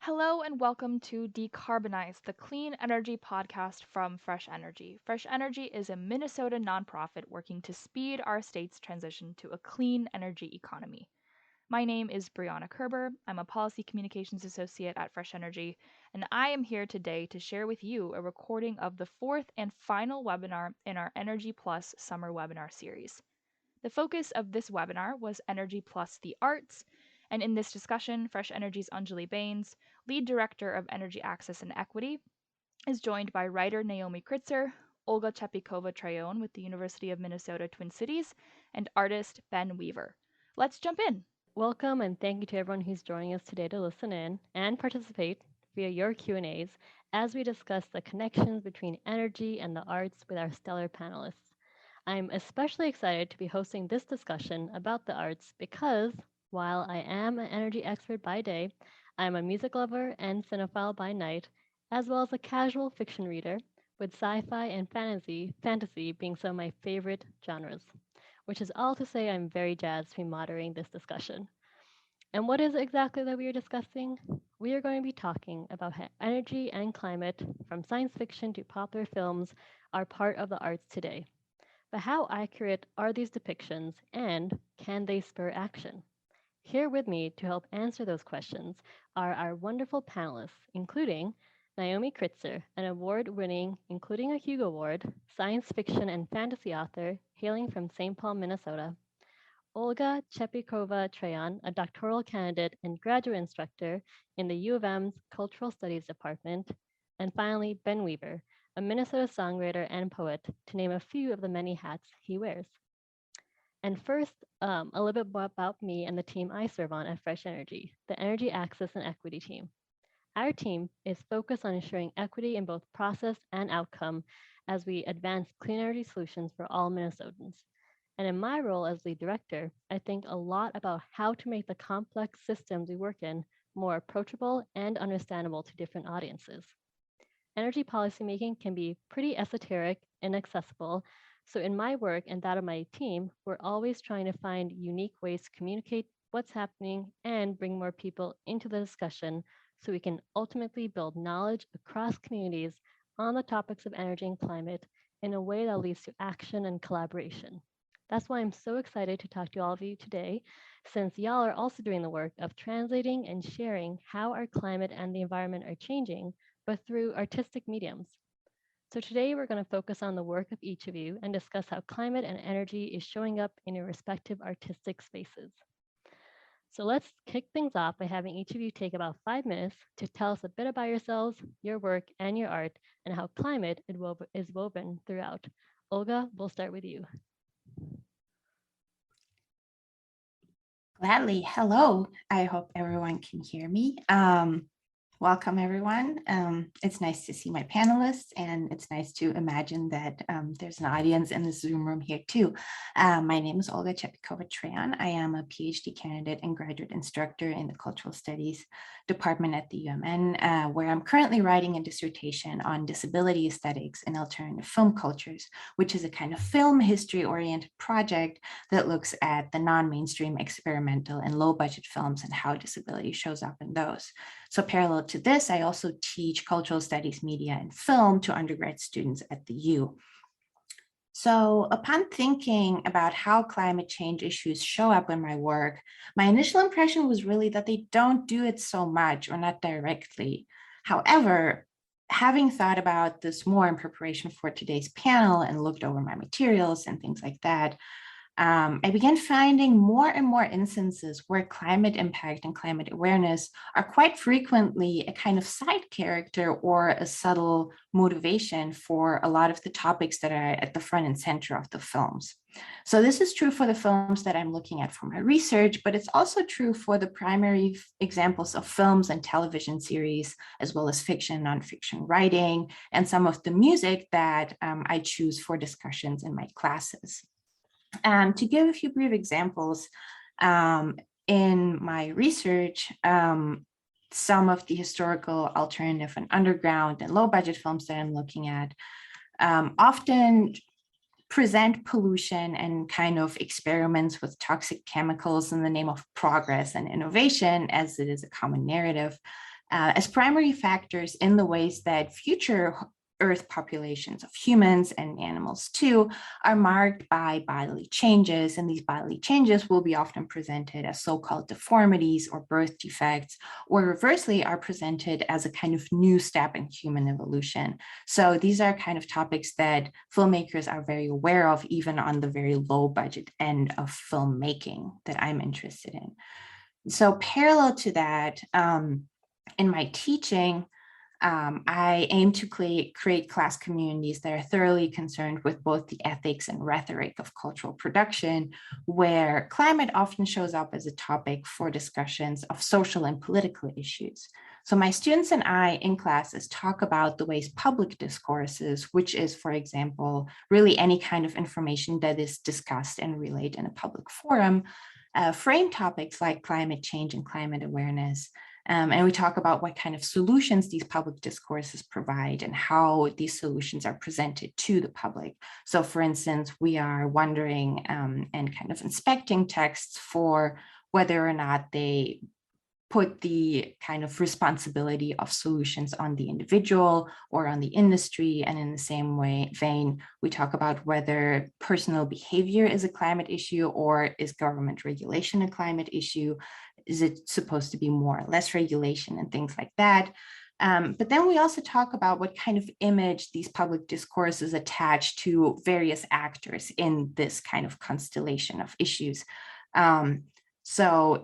Hello and welcome to Decarbonize, the clean energy podcast from Fresh Energy. Fresh Energy is a Minnesota nonprofit working to speed our state's transition to a clean energy economy. My name is Brianna Kerber. I'm a Policy Communications Associate at Fresh Energy, and I am here today to share with you a recording of the fourth and final webinar in our Energy Plus summer webinar series. The focus of this webinar was Energy Plus the Arts, and in this discussion, Fresh Energy's Anjali Bains, Lead Director of Energy Access and Equity, is joined by writer Naomi Kritzer, Olga Tchepikova-Treon with the University of Minnesota Twin Cities, and artist Ben Weaver. Let's jump in. Welcome and thank you to everyone who's joining us today to listen in and participate via your Q&As as we discuss the connections between energy and the arts with our stellar panelists. I'm especially excited to be hosting this discussion about the arts because while I am an energy expert by day, I'm a music lover and cinephile by night, as well as a casual fiction reader, with sci-fi and fantasy being some of my favorite genres, which is all to say I'm very jazzed to be moderating this discussion. And what is it exactly that we are discussing? We are going to be talking about how energy and climate, from science fiction to popular films, are part of the arts today. But how accurate are these depictions and can they spur action? Here with me to help answer those questions are our wonderful panelists, including Naomi Kritzer, an award winning, including a Hugo Award, science fiction and fantasy author hailing from St. Paul, Minnesota. Olga Tchepikova-Treon, a doctoral candidate and graduate instructor in the U of M's Cultural Studies Department. And finally, Ben Weaver, a Minnesota songwriter and poet, to name a few of the many hats he wears. And first, a little bit more about me and the team I serve on at Fresh Energy, the Energy Access and Equity team. Our team is focused on ensuring equity in both process and outcome as we advance clean energy solutions for all Minnesotans. And in my role as lead director, I think a lot about how to make the complex systems we work in more approachable and understandable to different audiences. Energy policymaking can be pretty esoteric and accessible. So in my work and that of my team, we're always trying to find unique ways to communicate what's happening and bring more people into the discussion so we can ultimately build knowledge across communities on the topics of energy and climate in a way that leads to action and collaboration. That's why I'm so excited to talk to all of you today, since y'all are also doing the work of translating and sharing how our climate and the environment are changing, but through artistic mediums. So today we're going to focus on the work of each of you and discuss how climate and energy is showing up in your respective artistic spaces. So let's kick things off by having each of you take about 5 minutes to tell us a bit about yourselves, your work, and your art, and how climate is woven throughout. Olga, we'll start with you. Gladly. Hello. I hope everyone can hear me. Welcome, everyone. It's nice to see my panelists, and it's nice to imagine that there's an audience in the Zoom room here too. My name is Olga Tchepikova-Treon. I am a PhD candidate and graduate instructor in the Cultural Studies Department at the UMN, where I'm currently writing a dissertation on disability aesthetics and alternative film cultures, which is a kind of film history-oriented project that looks at the non-mainstream experimental and low-budget films and how disability shows up in those. So parallel to this, I also teach cultural studies, media, and film to undergrad students at the U. So upon thinking about how climate change issues show up in my work, my initial impression was really that they don't do it so much or not directly. However, having thought about this more in preparation for today's panel and looked over my materials and things like that, I began finding more and more instances where climate impact and climate awareness are quite frequently a kind of side character or a subtle motivation for a lot of the topics that are at the front and center of the films. So this is true for the films that I'm looking at for my research, but it's also true for the primary examples of films and television series, as well as fiction, nonfiction writing, and some of the music that I choose for discussions in my classes. To give a few brief examples, in my research, some of the historical, alternative, and underground and low budget films that I'm looking at often present pollution and kind of experiments with toxic chemicals in the name of progress and innovation, as it is a common narrative. as primary factors in the ways that future Earth populations of humans and animals too are marked by bodily changes, and these bodily changes will be often presented as so-called deformities or birth defects, or reversely are presented as a kind of new step in human evolution. So these are kind of topics that filmmakers are very aware of, even on the very low budget end of filmmaking that I'm interested in. So parallel to that, in my teaching, I aim to create class communities that are thoroughly concerned with both the ethics and rhetoric of cultural production, where climate often shows up as a topic for discussions of social and political issues. So my students and I in classes talk about the ways public discourses, which is, for example, really any kind of information that is discussed and relayed in a public forum, frame topics like climate change and climate awareness. And we talk about what kind of solutions these public discourses provide and how these solutions are presented to the public. So for instance, we are wondering and kind of inspecting texts for whether or not they put the kind of responsibility of solutions on the individual or on the industry. And in the same vein, we talk about whether personal behavior is a climate issue or is government regulation a climate issue? Is it supposed to be more or less regulation and things like that? But then we also talk about what kind of image these public discourses attach to various actors in this kind of constellation of issues. So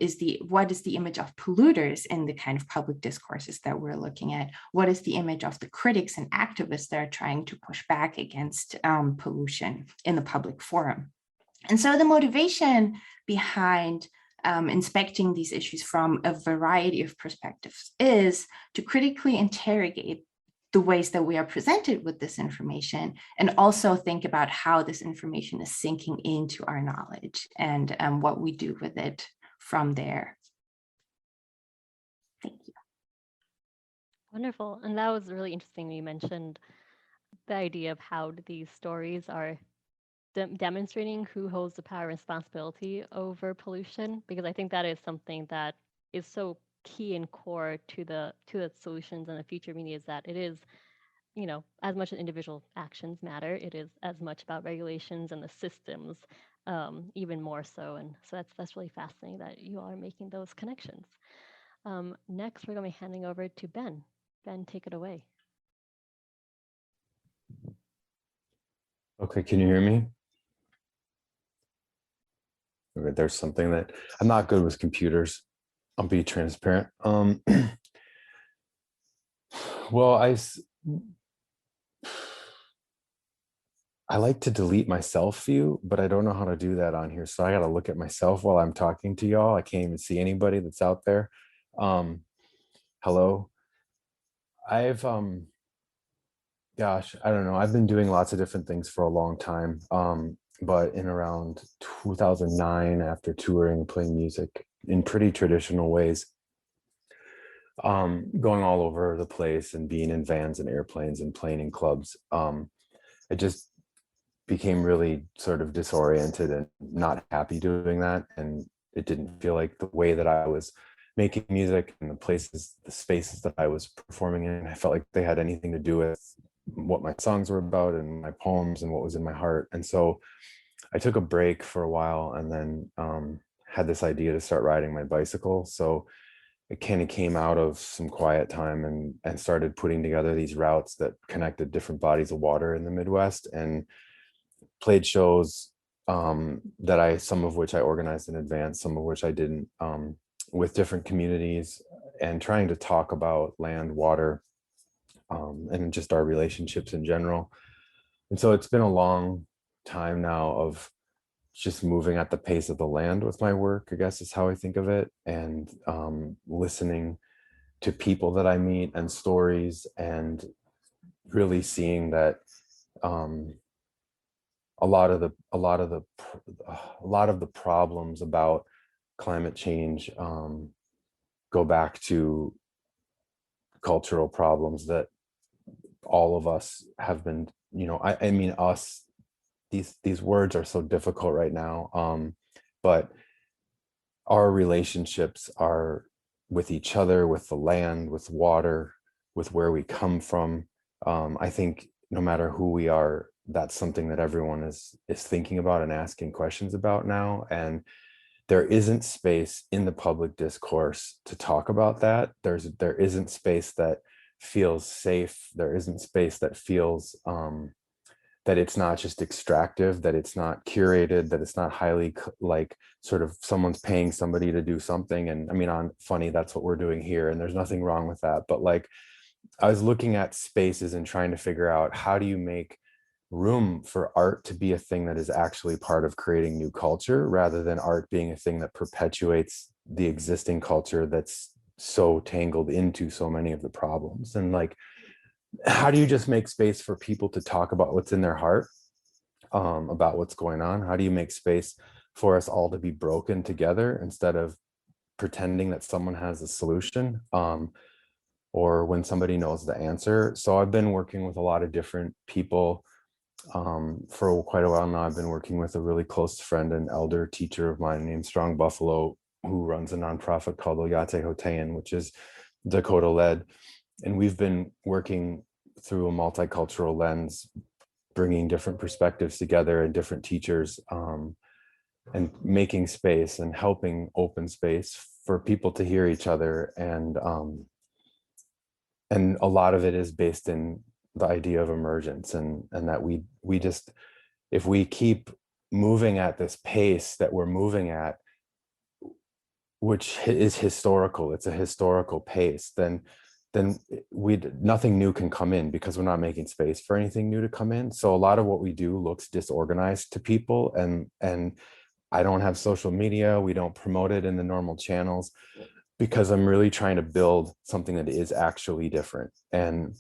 what is the image of polluters in the kind of public discourses that we're looking at? What is the image of the critics and activists that are trying to push back against pollution in the public forum? And so the motivation behind inspecting these issues from a variety of perspectives is to critically interrogate the ways that we are presented with this information, and also think about how this information is sinking into our knowledge and what we do with it from there. Thank you. Wonderful. And that was really interesting. You mentioned the idea of how these stories are demonstrating who holds the power and responsibility over pollution, because I think that is something that is so key and core to the solutions and the future media, is that it is, you know, as much as individual actions matter, it is as much about regulations and the systems, even more so. And so that's really fascinating that you all are making those connections. Next, we're going to be handing over to Ben. Ben, take it away. Okay, can you hear me? Okay, there's something that I'm not good with computers. I'll be transparent. Well, I like to delete my self view, but I don't know how to do that on here. So I got to look at myself while I'm talking to y'all. I can't even see anybody that's out there. Hello. Gosh, I don't know. I've been doing lots of different things for a long time. But in around 2009, after touring and playing music in pretty traditional ways, going all over the place and being in vans and airplanes and playing in clubs, I just became really sort of disoriented and not happy doing that. And it didn't feel like the way that I was making music and the spaces that I was performing in, I felt like they had anything to do with what my songs were about and my poems and what was in my heart. And so I took a break for a while, and then had this idea to start riding my bicycle. So it kind of came out of some quiet time and started putting together these routes that connected different bodies of water in the Midwest, and played shows some of which I organized in advance, some of which I didn't, with different communities, and trying to talk about land, water, and just our relationships in general. And so it's been a long time now of just moving at the pace of the land with my work, I guess is how I think of it, and listening to people that I meet and stories, and really seeing that a lot of the problems about climate change go back to cultural problems that all of us have been, I mean us, these words are so difficult right now, but our relationships are with each other, with the land, with water, with where we come from. I think no matter who we are, that's something that everyone is thinking about and asking questions about now. And there isn't space in the public discourse to talk about that. There isn't space that feels safe. There isn't space that feels that it's not just extractive, that it's not curated, that it's not highly like sort of someone's paying somebody to do something. And I mean, on funny, that's what we're doing here. And there's nothing wrong with that. But like, I was looking at spaces and trying to figure out, how do you make room for art to be a thing that is actually part of creating new culture, rather than art being a thing that perpetuates the existing culture that's so tangled into so many of the problems. And like, how do you just make space for people to talk about what's in their heart, about what's going on? How do you make space for us all to be broken together instead of pretending that someone has a solution, or when somebody knows the answer? So I've been working with a lot of different people for quite a while now. I've been working with a really close friend and elder teacher of mine named Strong Buffalo, who runs a nonprofit called Olga Tchepikova-Treon, which is Dakota led. And we've been working through a multicultural lens, bringing different perspectives together and different teachers, and making space and helping open space for people to hear each other. And a lot of it is based in the idea of emergence, and that we just, if we keep moving at this pace that we're moving at, which is historical, it's a historical pace, then nothing new can come in, because we're not making space for anything new to come in. So a lot of what we do looks disorganized to people, and I don't have social media, we don't promote it in the normal channels, because I'm really trying to build something that is actually different. And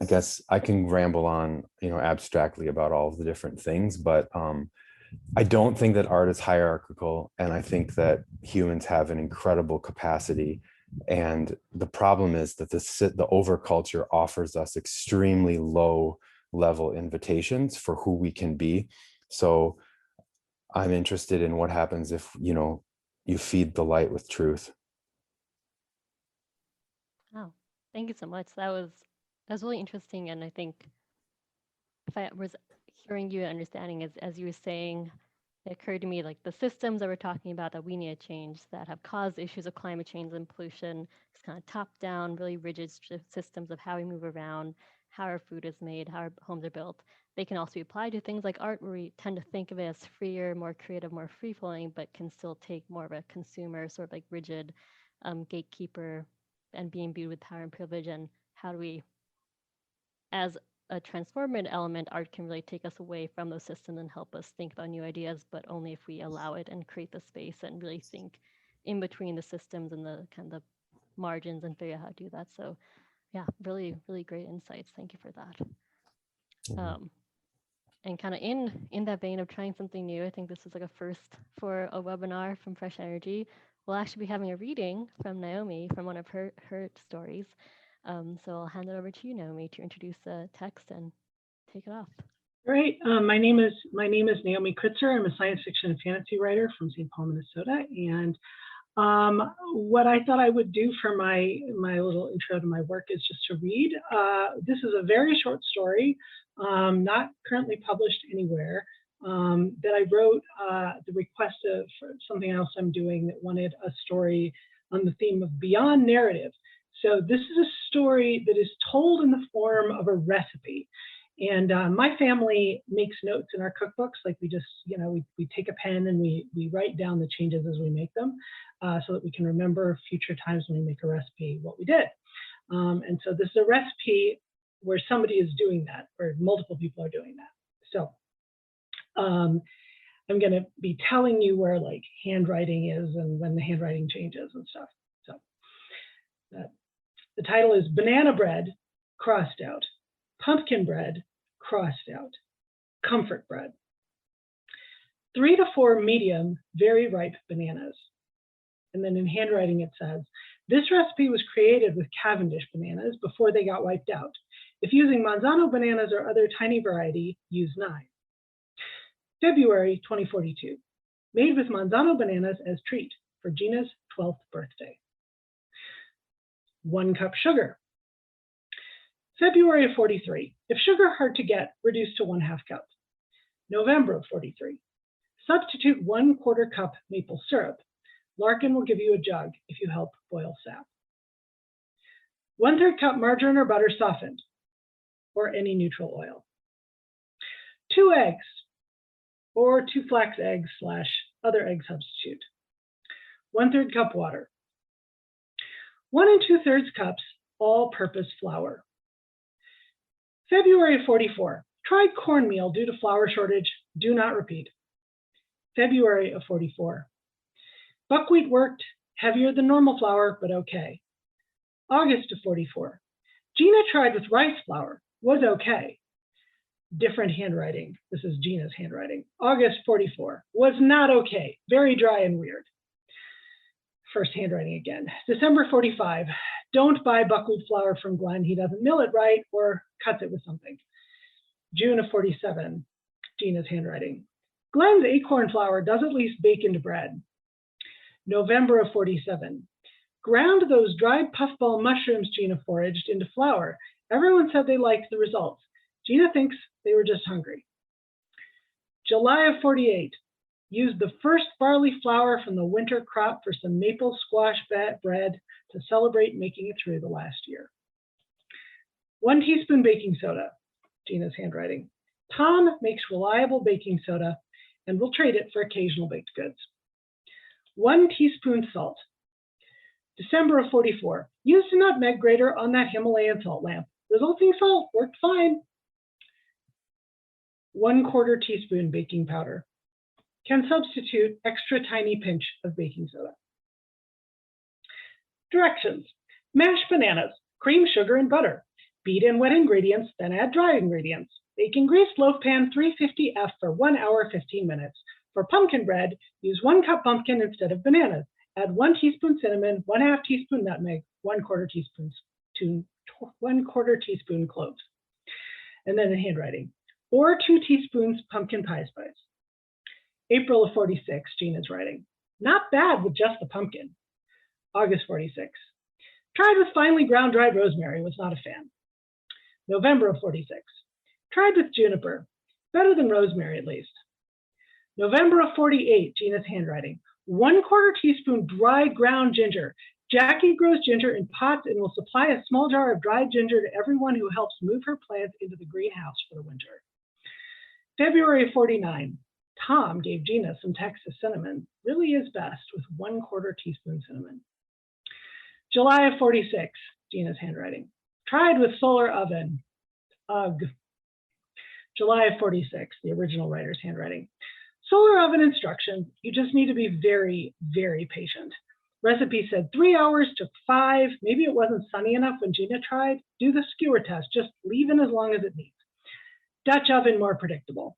I guess I can ramble on, abstractly about all of the different things, but I don't think that art is hierarchical, and I think that humans have an incredible capacity. And the problem is that the overculture offers us extremely low level invitations for who we can be. So I'm interested in what happens if, you feed the light with truth. Wow, thank you so much. That was really interesting, and I think if I was hearing you and understanding as you were saying, it occurred to me like the systems that we're talking about that we need to change that have caused issues of climate change and pollution, it's kind of top down, really rigid systems of how we move around, how our food is made, how our homes are built. They can also be applied to things like art, where we tend to think of it as freer, more creative, more free flowing, but can still take more of a consumer, sort of like rigid gatekeeper, and being imbued with power and privilege. And how do we, as a transformative element, art can really take us away from those systems and help us think about new ideas, but only if we allow it and create the space and really think in between the systems and the kind of margins and figure out how to do that. So yeah, really, really great insights. Thank you for that. Mm-hmm. And kind of in that vein of trying something new, I think this is like a first for a webinar from Fresh Energy. We'll actually be having a reading from Naomi from one of her stories. So I'll hand it over to you, Naomi, to introduce the text and take it off. Great. My name is Naomi Kritzer. I'm a science fiction and fantasy writer from St. Paul, Minnesota. And what I thought I would do for my little intro to my work is just to read. This is a very short story, not currently published anywhere, that I wrote the request of something else I'm doing that wanted a story on the theme of beyond narrative. So this is a story that is told in the form of a recipe. And my family makes notes in our cookbooks, like we just, we take a pen and we write down the changes as we make them, so that we can remember future times when we make a recipe what we did. And so this is a recipe where somebody is doing that, where multiple people are doing that. So I'm going to be telling you where like handwriting is and when the handwriting changes and stuff. So the title is Banana Bread Crossed Out, Pumpkin Bread Crossed Out, Comfort Bread. 3 to 4 medium, very ripe bananas. And then in handwriting it says, this recipe was created with Cavendish bananas before they got wiped out. If using Manzano bananas or other tiny variety, use 9. February 2042, made with Manzano bananas as treat for Gina's 12th birthday. 1 cup sugar. February of 43, if sugar hard to get, reduce to 1/2 cup. November of 43, substitute 1/4 cup maple syrup. Larkin will give you a jug if you help boil sap. 1/3 cup margarine or butter softened, or any neutral oil. 2 eggs, or 2 flax eggs / other egg substitute. 1/3 cup water. 1 2/3 cups all-purpose flour. February of 44, tried cornmeal due to flour shortage, do not repeat. February of 44, buckwheat worked, heavier than normal flour, but okay. August of 44, Gina tried with rice flour, was okay. Different handwriting, this is Gina's handwriting. August 44, was not okay, very dry and weird. First handwriting again. December 45, don't buy buckwheat flour from Glenn, he doesn't mill it right or cuts it with something. June of 47, Gina's handwriting. Glenn's acorn flour does at least bake into bread. November of 47, ground those dried puffball mushrooms Gina foraged into flour. Everyone said they liked the results. Gina thinks they were just hungry. July of 48, used the first barley flour from the winter crop for some maple squash bread to celebrate making it through the last year. 1 teaspoon baking soda, Gina's handwriting. Tom makes reliable baking soda and will trade it for occasional baked goods. 1 teaspoon salt. December of 44, used a nutmeg grater on that Himalayan salt lamp. Resulting salt worked fine. 1/4 teaspoon baking powder. Can substitute extra tiny pinch of baking soda. Directions. Mash bananas, cream, sugar, and butter. Beat in wet ingredients, then add dry ingredients. Bake in greased loaf pan 350 F for 1 hour, 15 minutes. For pumpkin bread, use 1 cup pumpkin instead of bananas. Add 1 teaspoon cinnamon, 1/2 teaspoon nutmeg, 1/4 teaspoon cloves. And then in handwriting, or 2 teaspoons pumpkin pie spice. April of 46, Gina's writing. Not bad with just the pumpkin. August 46. Tried with finely ground dried rosemary, was not a fan. November of 46. Tried with juniper. Better than rosemary at least. November of 48, Gina's handwriting. 1/4 teaspoon dried ground ginger. Jackie grows ginger in pots and will supply a small jar of dried ginger to everyone who helps move her plants into the greenhouse for the winter. February of 49. Tom gave Gina some Texas cinnamon. Really is best with 1/4 teaspoon cinnamon. July of 46, Gina's handwriting. Tried with solar oven. Ugh. July of 46, the original writer's handwriting. Solar oven instructions, you just need to be very, very patient. Recipe said 3 hours, took 5. Maybe it wasn't sunny enough when Gina tried. Do the skewer test, just leave in as long as it needs. Dutch oven, more predictable.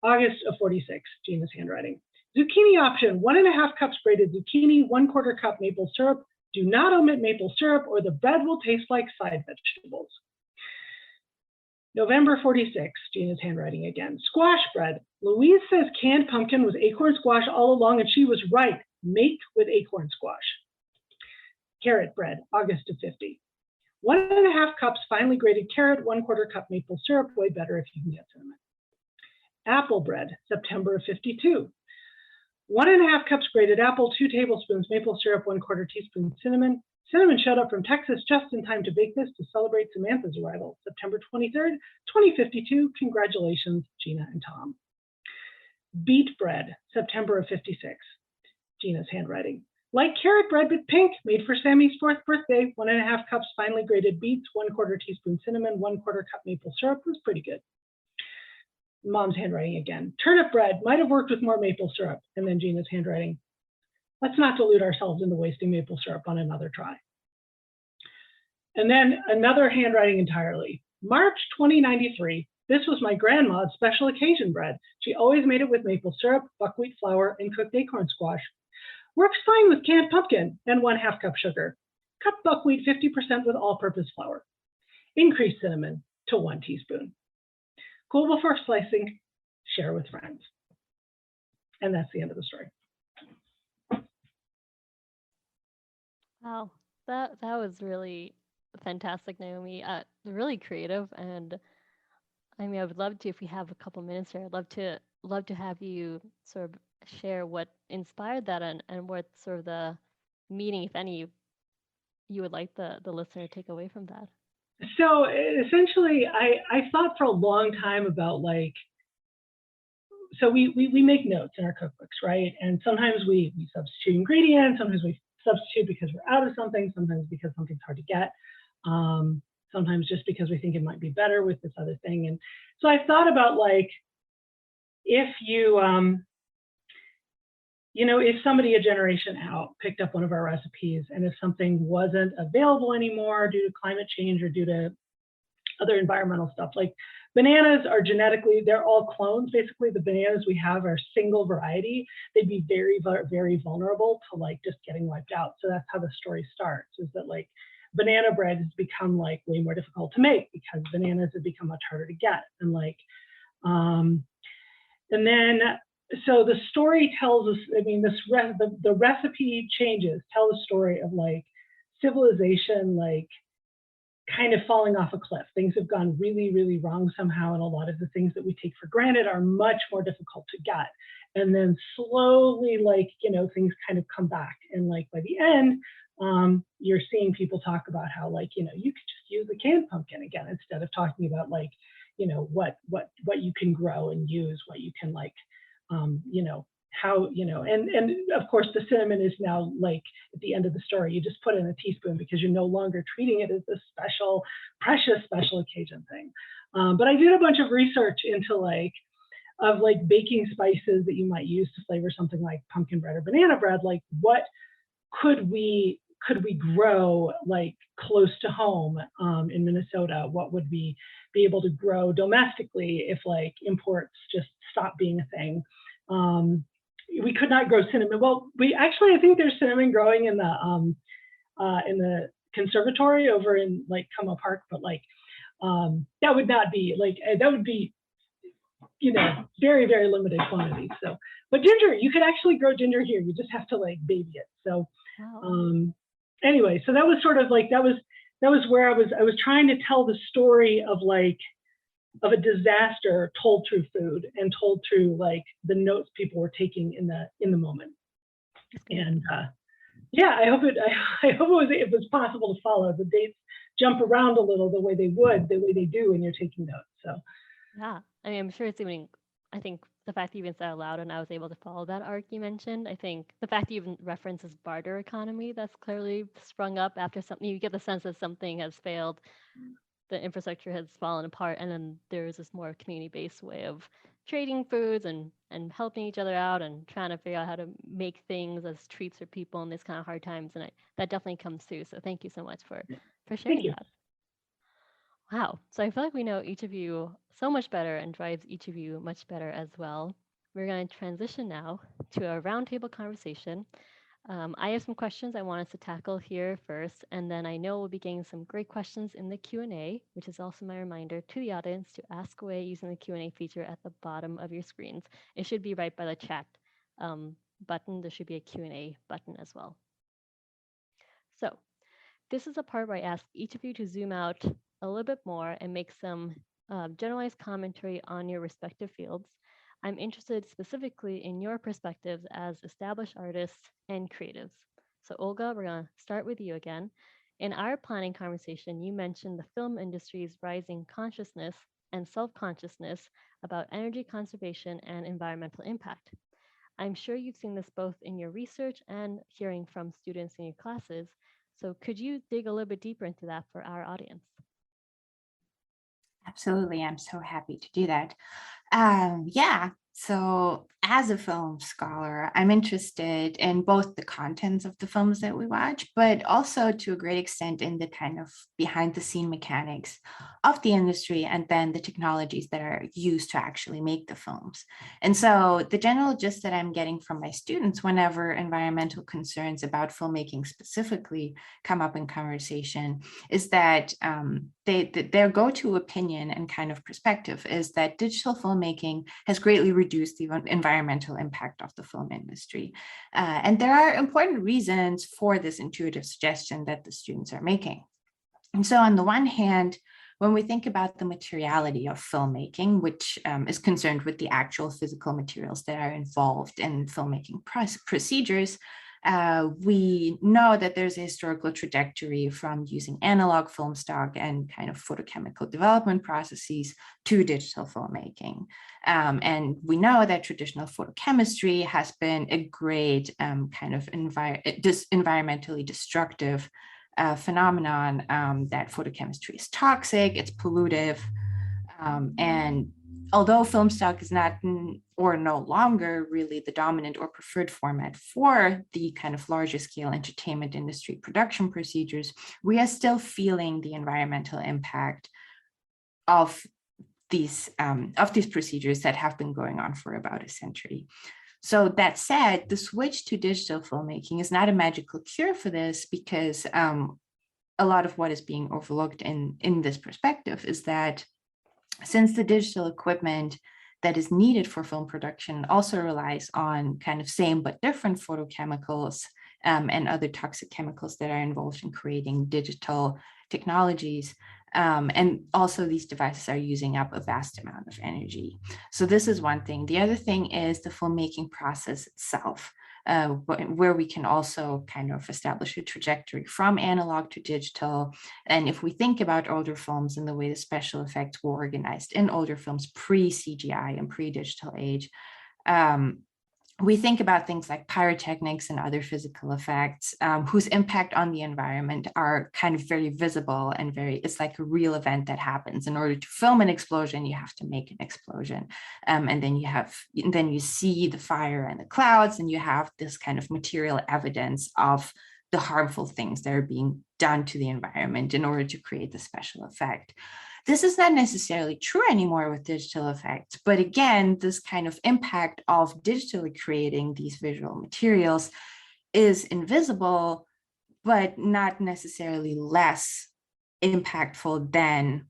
August of 46, Gina's handwriting. Zucchini option, 1.5 cups grated zucchini, 1/4 cup maple syrup. Do not omit maple syrup or the bread will taste like side vegetables. November 46, Gina's handwriting again. Squash bread. Louise says canned pumpkin was acorn squash all along and she was right. Make with acorn squash. Carrot bread, August of 50. 1.5 cups finely grated carrot, 1/4 cup maple syrup, way better if you can get cinnamon. Apple bread, September of 52. 1.5 cups grated apple, 2 tablespoons maple syrup, 1/4 teaspoon cinnamon. Cinnamon showed up from Texas just in time to bake this to celebrate Samantha's arrival, September 23rd, 2052. Congratulations, Gina and Tom. Beet bread, September of 56. Gina's handwriting. Like carrot bread but pink, made for Sammy's 4th birthday. 1.5 cups finely grated beets, 1/4 teaspoon cinnamon, 1/4 cup maple syrup. Was pretty good. Mom's handwriting again. Turnip bread might have worked with more maple syrup. And then Gina's handwriting. Let's not delude ourselves into wasting maple syrup on another try. And then another handwriting entirely. March 2093. This was my grandma's special occasion bread. She always made it with maple syrup, buckwheat flour, and cooked acorn squash. Works fine with canned pumpkin and 1/2 cup sugar. Cut buckwheat 50% with all-purpose flour. Increase cinnamon to 1 teaspoon. Cool before slicing, share with friends. And that's the end of the story. Wow, That was really fantastic, Naomi. Really creative, and I mean, I would love to, if we have a couple minutes here, I'd love to have you sort of share what inspired that, and what sort of the meaning, if any, you would like the listener to take away from that. So essentially, I thought for a long time about like, so we make notes in our cookbooks, right? And sometimes we substitute ingredients, sometimes we substitute because we're out of something, sometimes because something's hard to get, sometimes just because we think it might be better with this other thing. And so I thought about like, if you, if somebody a generation out picked up one of our recipes, and if something wasn't available anymore due to climate change or due to other environmental stuff, like bananas are genetically, they're all clones. Basically, the bananas we have are single variety. They'd be very, very vulnerable to like just getting wiped out. So that's how the story starts, is that like banana bread has become like way more difficult to make because bananas have become much harder to get. And like, and then, so the story tells us, I mean, the recipe changes tell the story of like civilization, like kind of falling off a cliff. Things have gone really, really wrong somehow. And a lot of the things that we take for granted are much more difficult to get. And then slowly, like, things kind of come back. And like by the end, you're seeing people talk about how like, you could just use a canned pumpkin again, instead of talking about like, what you can grow and use, what you can like, how, and of course the cinnamon is now like at the end of the story, you just put in a teaspoon because you're no longer treating it as a special, precious, special occasion thing. But I did a bunch of research into like baking spices that you might use to flavor something like pumpkin bread or banana bread. Like what could we grow like close to home in Minnesota? What would we be able to grow domestically if like imports just stopped being a thing? We could not grow cinnamon. Well, I think there's cinnamon growing in the conservatory over in like Como Park, but like that would not be like, that would be very, very limited quantities. So, but ginger, you could actually grow ginger here. You just have to like baby it. So anyway, so that was sort of like, that was where I was trying to tell the story of like, of a disaster told through food and told through like the notes people were taking in the moment. And I hope it was possible to follow. The dates jump around a little the way they do when you're taking notes. So yeah, I mean, I'm sure it's even, I think the fact that you even said it aloud and I was able to follow that arc you mentioned, I think the fact that you even references barter economy, that's clearly sprung up after something, you get the sense that something has failed, the infrastructure has fallen apart, and then there's this more community-based way of trading foods and helping each other out and trying to figure out how to make things as treats for people in these kind of hard times. And that definitely comes through. So thank you so much for sharing that. Wow. So I feel like we know each of you so much better and drives each of you much better as well. We're going to transition now to a roundtable conversation. I have some questions I want us to tackle here first, and then I know we'll be getting some great questions in the Q&A, which is also my reminder to the audience to ask away using the Q&A feature at the bottom of your screens. It should be right by the chat button. There should be a Q&A button as well. So this is a part where I ask each of you to zoom out a little bit more and make some generalized commentary on your respective fields. I'm interested specifically in your perspectives as established artists and creatives. So Olga, we're going to start with you again. In our planning conversation, you mentioned the film industry's rising consciousness and self-consciousness about energy conservation and environmental impact. I'm sure you've seen this both in your research and hearing from students in your classes. So could you dig a little bit deeper into that for our audience? Absolutely. I'm so happy to do that. So as a film scholar, I'm interested in both the contents of the films that we watch, but also to a great extent in the kind of behind the scene mechanics of the industry and then the technologies that are used to actually make the films. And so the general gist that I'm getting from my students whenever environmental concerns about filmmaking specifically come up in conversation is that their go-to opinion and kind of perspective is that digital filmmaking filmmaking has greatly reduced the environmental impact of the film industry. And there are important reasons for this intuitive suggestion that the students are making. And so on the one hand, when we think about the materiality of filmmaking, which is concerned with the actual physical materials that are involved in filmmaking procedures, we know that there's a historical trajectory from using analog film stock and kind of photochemical development processes to digital filmmaking. And we know that traditional photochemistry has been a great kind of environmentally destructive phenomenon, that photochemistry is toxic, it's pollutive, and although film stock is not or no longer really the dominant or preferred format for the kind of larger scale entertainment industry production procedures, we are still feeling the environmental impact of these procedures that have been going on for about a century. So that said, the switch to digital filmmaking is not a magical cure for this, because a lot of what is being overlooked in this perspective is that since the digital equipment that is needed for film production also relies on kind of same but different photochemicals and other toxic chemicals that are involved in creating digital technologies, and also these devices are using up a vast amount of energy. So this is one thing. The other thing is the filmmaking process itself, where we can also kind of establish a trajectory from analog to digital. And if we think about older films and the way the special effects were organized in older films pre-CGI and pre-digital age, we think about things like pyrotechnics and other physical effects, whose impact on the environment are kind of very visible and it's like a real event that happens. In order to film an explosion, you have to make an explosion. And then you see the fire and the clouds, and you have this kind of material evidence of the harmful things that are being done to the environment in order to create the special effect. This is not necessarily true anymore with digital effects, but again, this kind of impact of digitally creating these visual materials is invisible, but not necessarily less impactful than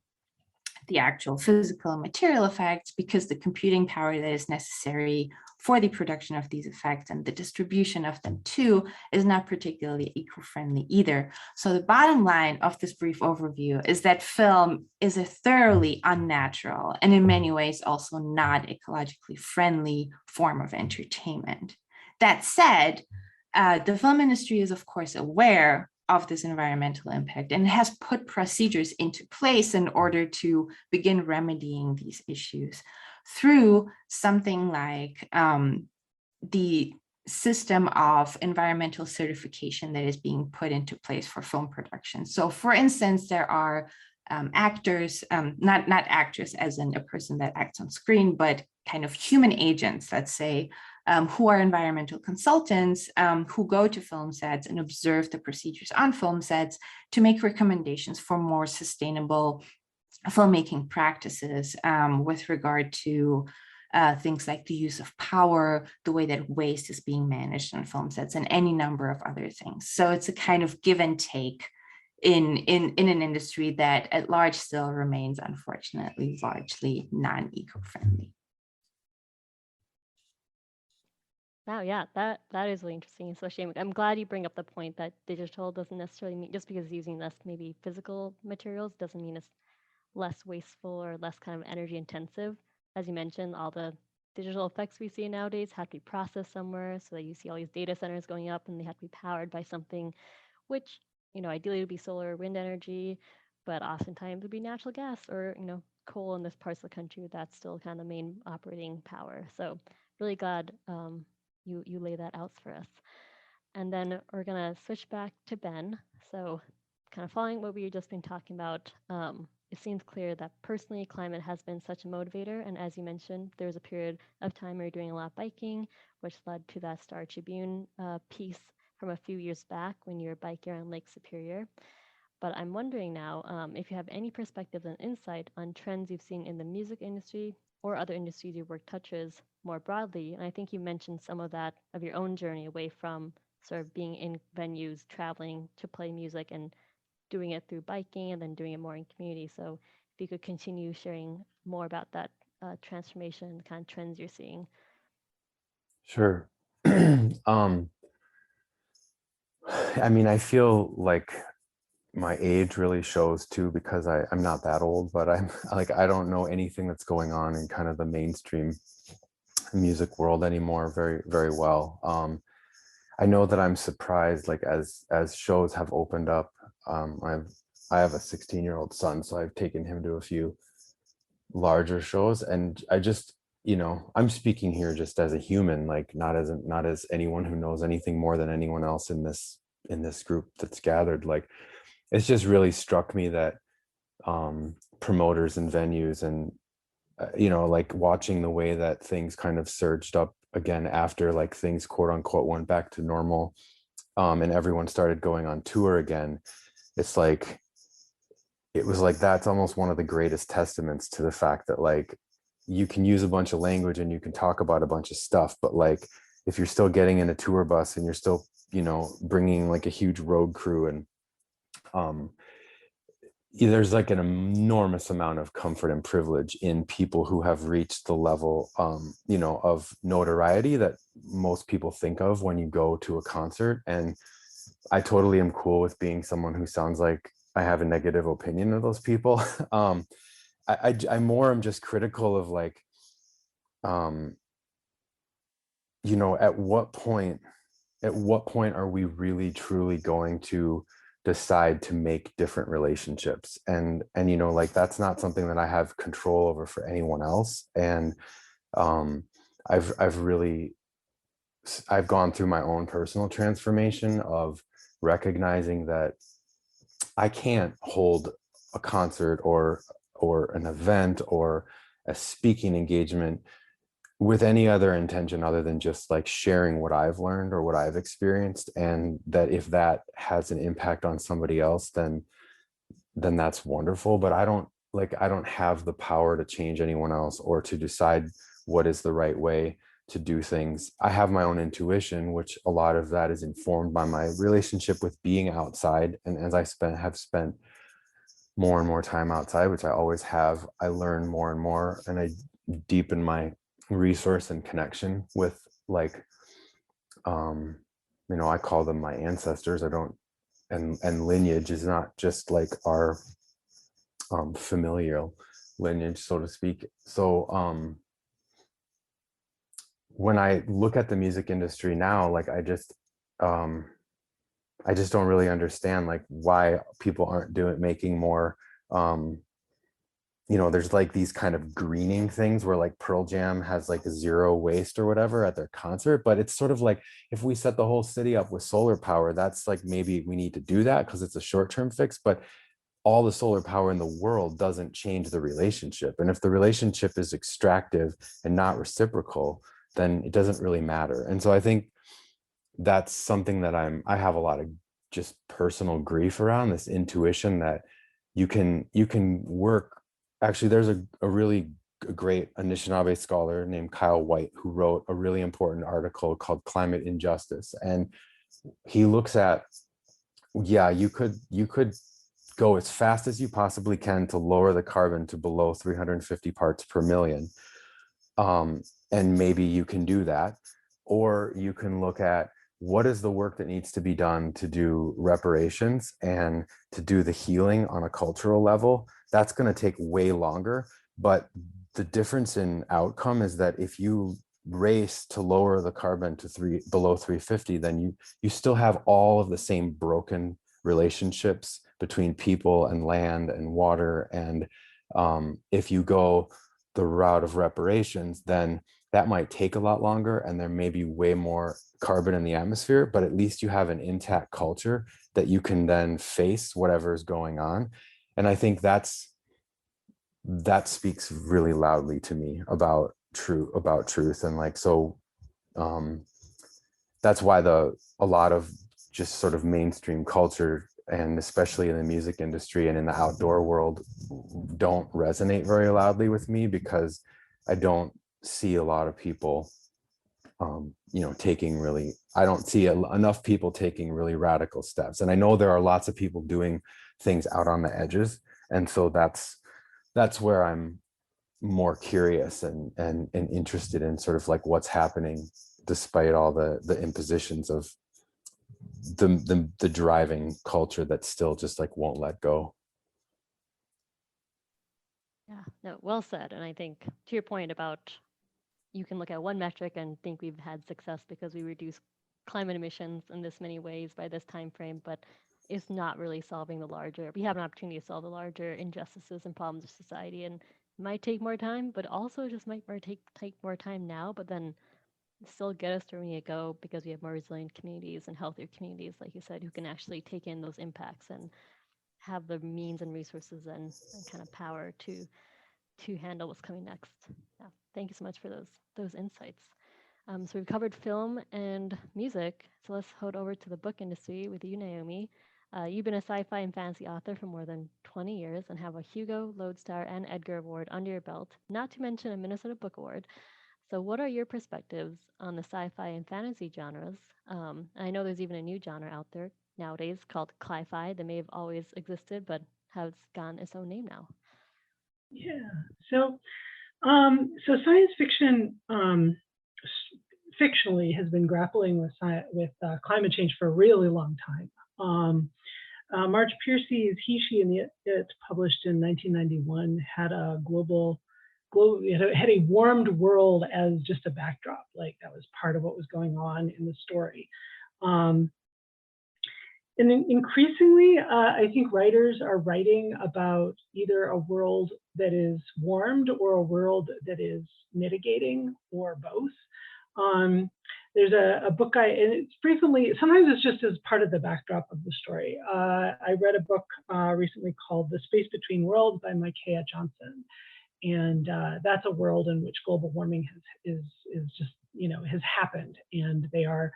the actual physical and material effects, because the computing power that is necessary for the production of these effects and the distribution of them too is not particularly eco-friendly either. So the bottom line of this brief overview is that film is a thoroughly unnatural and in many ways also not ecologically friendly form of entertainment. That said, the film industry is of course aware of this environmental impact and has put procedures into place in order to begin remedying these issues through something like the system of environmental certification that is being put into place for film production. So for instance, there are actors, not actors as in a person that acts on screen, but kind of human agents, let's say, who are environmental consultants, who go to film sets and observe the procedures on film sets to make recommendations for more sustainable filmmaking practices with regard to things like the use of power, the way that waste is being managed on film sets, and any number of other things. So it's a kind of give and take in an industry that at large still remains, unfortunately, largely non-eco-friendly. Wow, yeah, that is really interesting. Especially, I'm glad you bring up the point that digital doesn't necessarily mean, just because it's using less maybe physical materials doesn't mean it's less wasteful or less kind of energy intensive. As you mentioned, all the digital effects we see nowadays have to be processed somewhere, so that you see all these data centers going up and they have to be powered by something which, ideally would be solar or wind energy, but oftentimes would be natural gas or, coal in this parts of the country. That's still kind of the main operating power. So really glad you lay that out for us. And then we're gonna switch back to Ben. So kind of following what we've just been talking about, it seems clear that personally climate has been such a motivator. And as you mentioned, there was a period of time where you're doing a lot of biking, which led to that Star Tribune piece from a few years back when you were biking around Lake Superior. But I'm wondering now if you have any perspectives and insight on trends you've seen in the music industry or other industries your work touches more broadly. And I think you mentioned some of that of your own journey away from sort of being in venues, traveling to play music and doing it through biking and then doing it more in community. So if you could continue sharing more about that transformation kind of trends you're seeing? Sure. I mean, I feel like my age really shows too, because I'm not that old, but I'm like, I don't know anything that's going on in kind of the mainstream music world anymore very, very well. I know that I'm surprised, like as shows have opened up. I have a 16-year-old son, so I've taken him to a few larger shows, and I just, I'm speaking here just as a human, like not as anyone who knows anything more than anyone else in this group that's gathered. Like, it's just really struck me that promoters and venues and like watching the way that things kind of surged up again after like things quote unquote went back to normal, and everyone started going on tour again. It's like, it was like, that's almost one of the greatest testaments to the fact that like you can use a bunch of language and you can talk about a bunch of stuff, but like if you're still getting in a tour bus and you're still bringing like a huge road crew, and there's like an enormous amount of comfort and privilege in people who have reached the level of notoriety that most people think of when you go to a concert. And I totally am cool with being someone who sounds like I have a negative opinion of those people. I more am just critical of like, at what point are we really truly going to decide to make different relationships? And like, that's not something that I have control over for anyone else. And I've gone through my own personal transformation of recognizing that I can't hold a concert or an event or a speaking engagement with any other intention other than just like sharing what I've learned or what I've experienced. And that if that has an impact on somebody else, then that's wonderful. But I don't have the power to change anyone else or to decide what is the right way to do things. I have my own intuition, which a lot of that is informed by my relationship with being outside. And as I have spent more and more time outside, which I always have, I learn more and more, and I deepen my resource and connection with like, I call them my ancestors. I don't, and lineage is not just like our familial lineage, so to speak. So when I look at the music industry now, like I just don't really understand like why people aren't making more. There's like these kind of greening things where like Pearl Jam has like zero waste or whatever at their concert, but it's sort of like, if we set the whole city up with solar power, that's like, maybe we need to do that because it's a short-term fix, but all the solar power in the world doesn't change the relationship. And if the relationship is extractive and not reciprocal, then it doesn't really matter. And so I think that's something that I have a lot of just personal grief around, this intuition that you can work. Actually, there's a really great Anishinaabe scholar named Kyle White who wrote a really important article called Climate Injustice. And he looks at, you could go as fast as you possibly can to lower the carbon to below 350 parts per million. And maybe you can do that. Or you can look at what is the work that needs to be done to do reparations and to do the healing on a cultural level. That's going to take way longer. But the difference in outcome is that if you race to lower the carbon to below 350, then you still have all of the same broken relationships between people and land and water. And if you go the route of reparations, then that might take a lot longer and there may be way more carbon in the atmosphere, but at least you have an intact culture that you can then face whatever is going on. And I think that speaks really loudly to me about truth. And like, so that's why a lot of just sort of mainstream culture, and especially in the music industry and in the outdoor world, don't resonate very loudly with me, because I don't see a lot of people I don't see enough people taking really radical steps. And I know there are lots of people doing things out on the edges, and so that's where I'm more curious and interested in sort of like what's happening despite all the impositions of the driving culture that still just like won't let go. Yeah, no, well said. And I think to your point about you can look at one metric and think we've had success because we reduced climate emissions in this many ways by this time frame, but it's not really solving the larger. We have an opportunity to solve the larger injustices and problems of society, and it might take more time, but also just might take more time now, but then still get us to where we need to go because we have more resilient communities and healthier communities, like you said, who can actually take in those impacts and have the means and resources and kind of power to handle what's coming next. Yeah, thank you so much for those insights. So we've covered film and music. So let's head over to the book industry with you, Naomi. You've been a sci-fi and fantasy author for more than 20 years and have a Hugo, Lodestar, and Edgar Award under your belt, not to mention a Minnesota Book Award. So what are your perspectives on the sci-fi and fantasy genres? I know there's even a new genre out there nowadays called cli-fi that may have always existed, but has gotten its own name now. Yeah. So science fiction fictionally has been grappling with climate change for a really long time. Marge Piercy's He, She, and It, published in 1991, had a had a warmed world as just a backdrop. Like that was part of what was going on in the story. And then increasingly, I think writers are writing about either a world that is warmed or a world that is mitigating, or both. There's a book and it's frequently, sometimes it's just as part of the backdrop of the story. I read a book recently called The Space Between Worlds by Micaiah Johnson. And that's a world in which global warming is just, has happened, and they are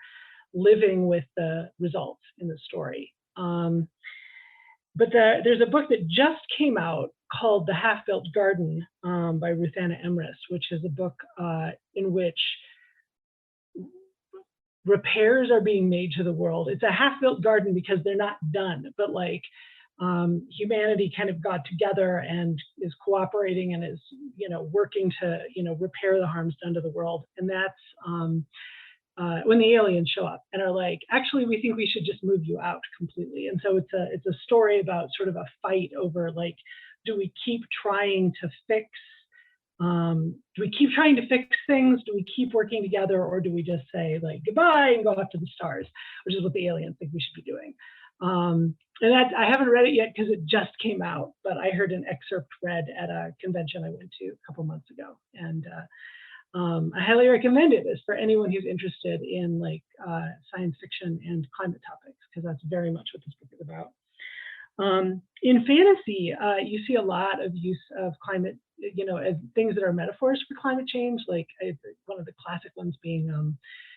living with the results in the story. But there's a book that just came out called The Half-Built Garden by Ruth Anna Emrys, which is a book in which repairs are being made to the world. It's a half-built garden because they're not done, but like humanity kind of got together and is cooperating and is, working to, repair the harms done to the world. And that's when the aliens show up and are like, actually, we think we should just move you out completely. And so it's a story about sort of a fight over like, do we keep trying to fix things? Do we keep working together, or do we just say like goodbye and go up to the stars, which is what the aliens think we should be doing? And that, I haven't read it yet because it just came out, but I heard an excerpt read at a convention I went to a couple months ago, and I highly recommend it as for anyone who's interested in like science fiction and climate topics, because that's very much what this book is about. In fantasy, you see a lot of use of climate, as things that are metaphors for climate change, like one of the classic ones being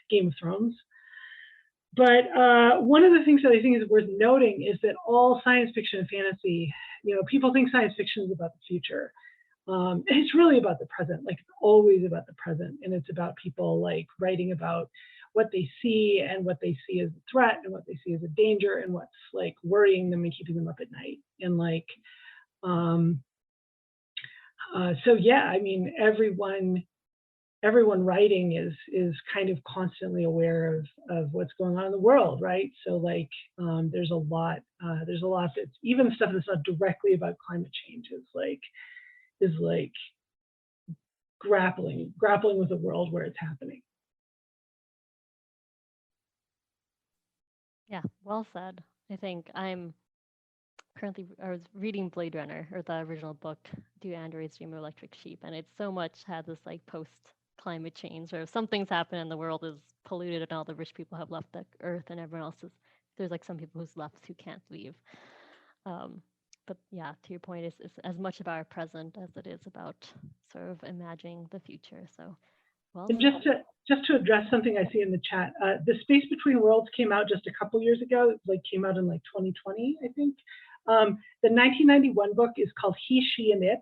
Game of Thrones. But one of the things that I think is worth noting is that all science fiction and fantasy, people think science fiction is about the future. And it's really about the present, like it's always about the present. And it's about people like writing about what they see and what they see as a threat and what they see as a danger and what's like worrying them and keeping them up at night. And like, so yeah, I mean, everyone writing is kind of constantly aware of what's going on in the world, right? So like, there's a lot that's even stuff that's not directly about climate change is like grappling with a world where it's happening. Yeah, well said. I think I was reading Blade Runner, or the original book, Do Androids Dream of Electric Sheep, and it so much had this like post-climate change, where if something's happened and the world is polluted and all the rich people have left the earth and everyone else there's like some people who's left who can't leave. But yeah, to your point, it's as much about our present as it is about sort of imagining the future. So, well. And just to address something I see in the chat, The Space Between Worlds came out just a couple years ago. It came out in like 2020, I think. The 1991 book is called He, She, and It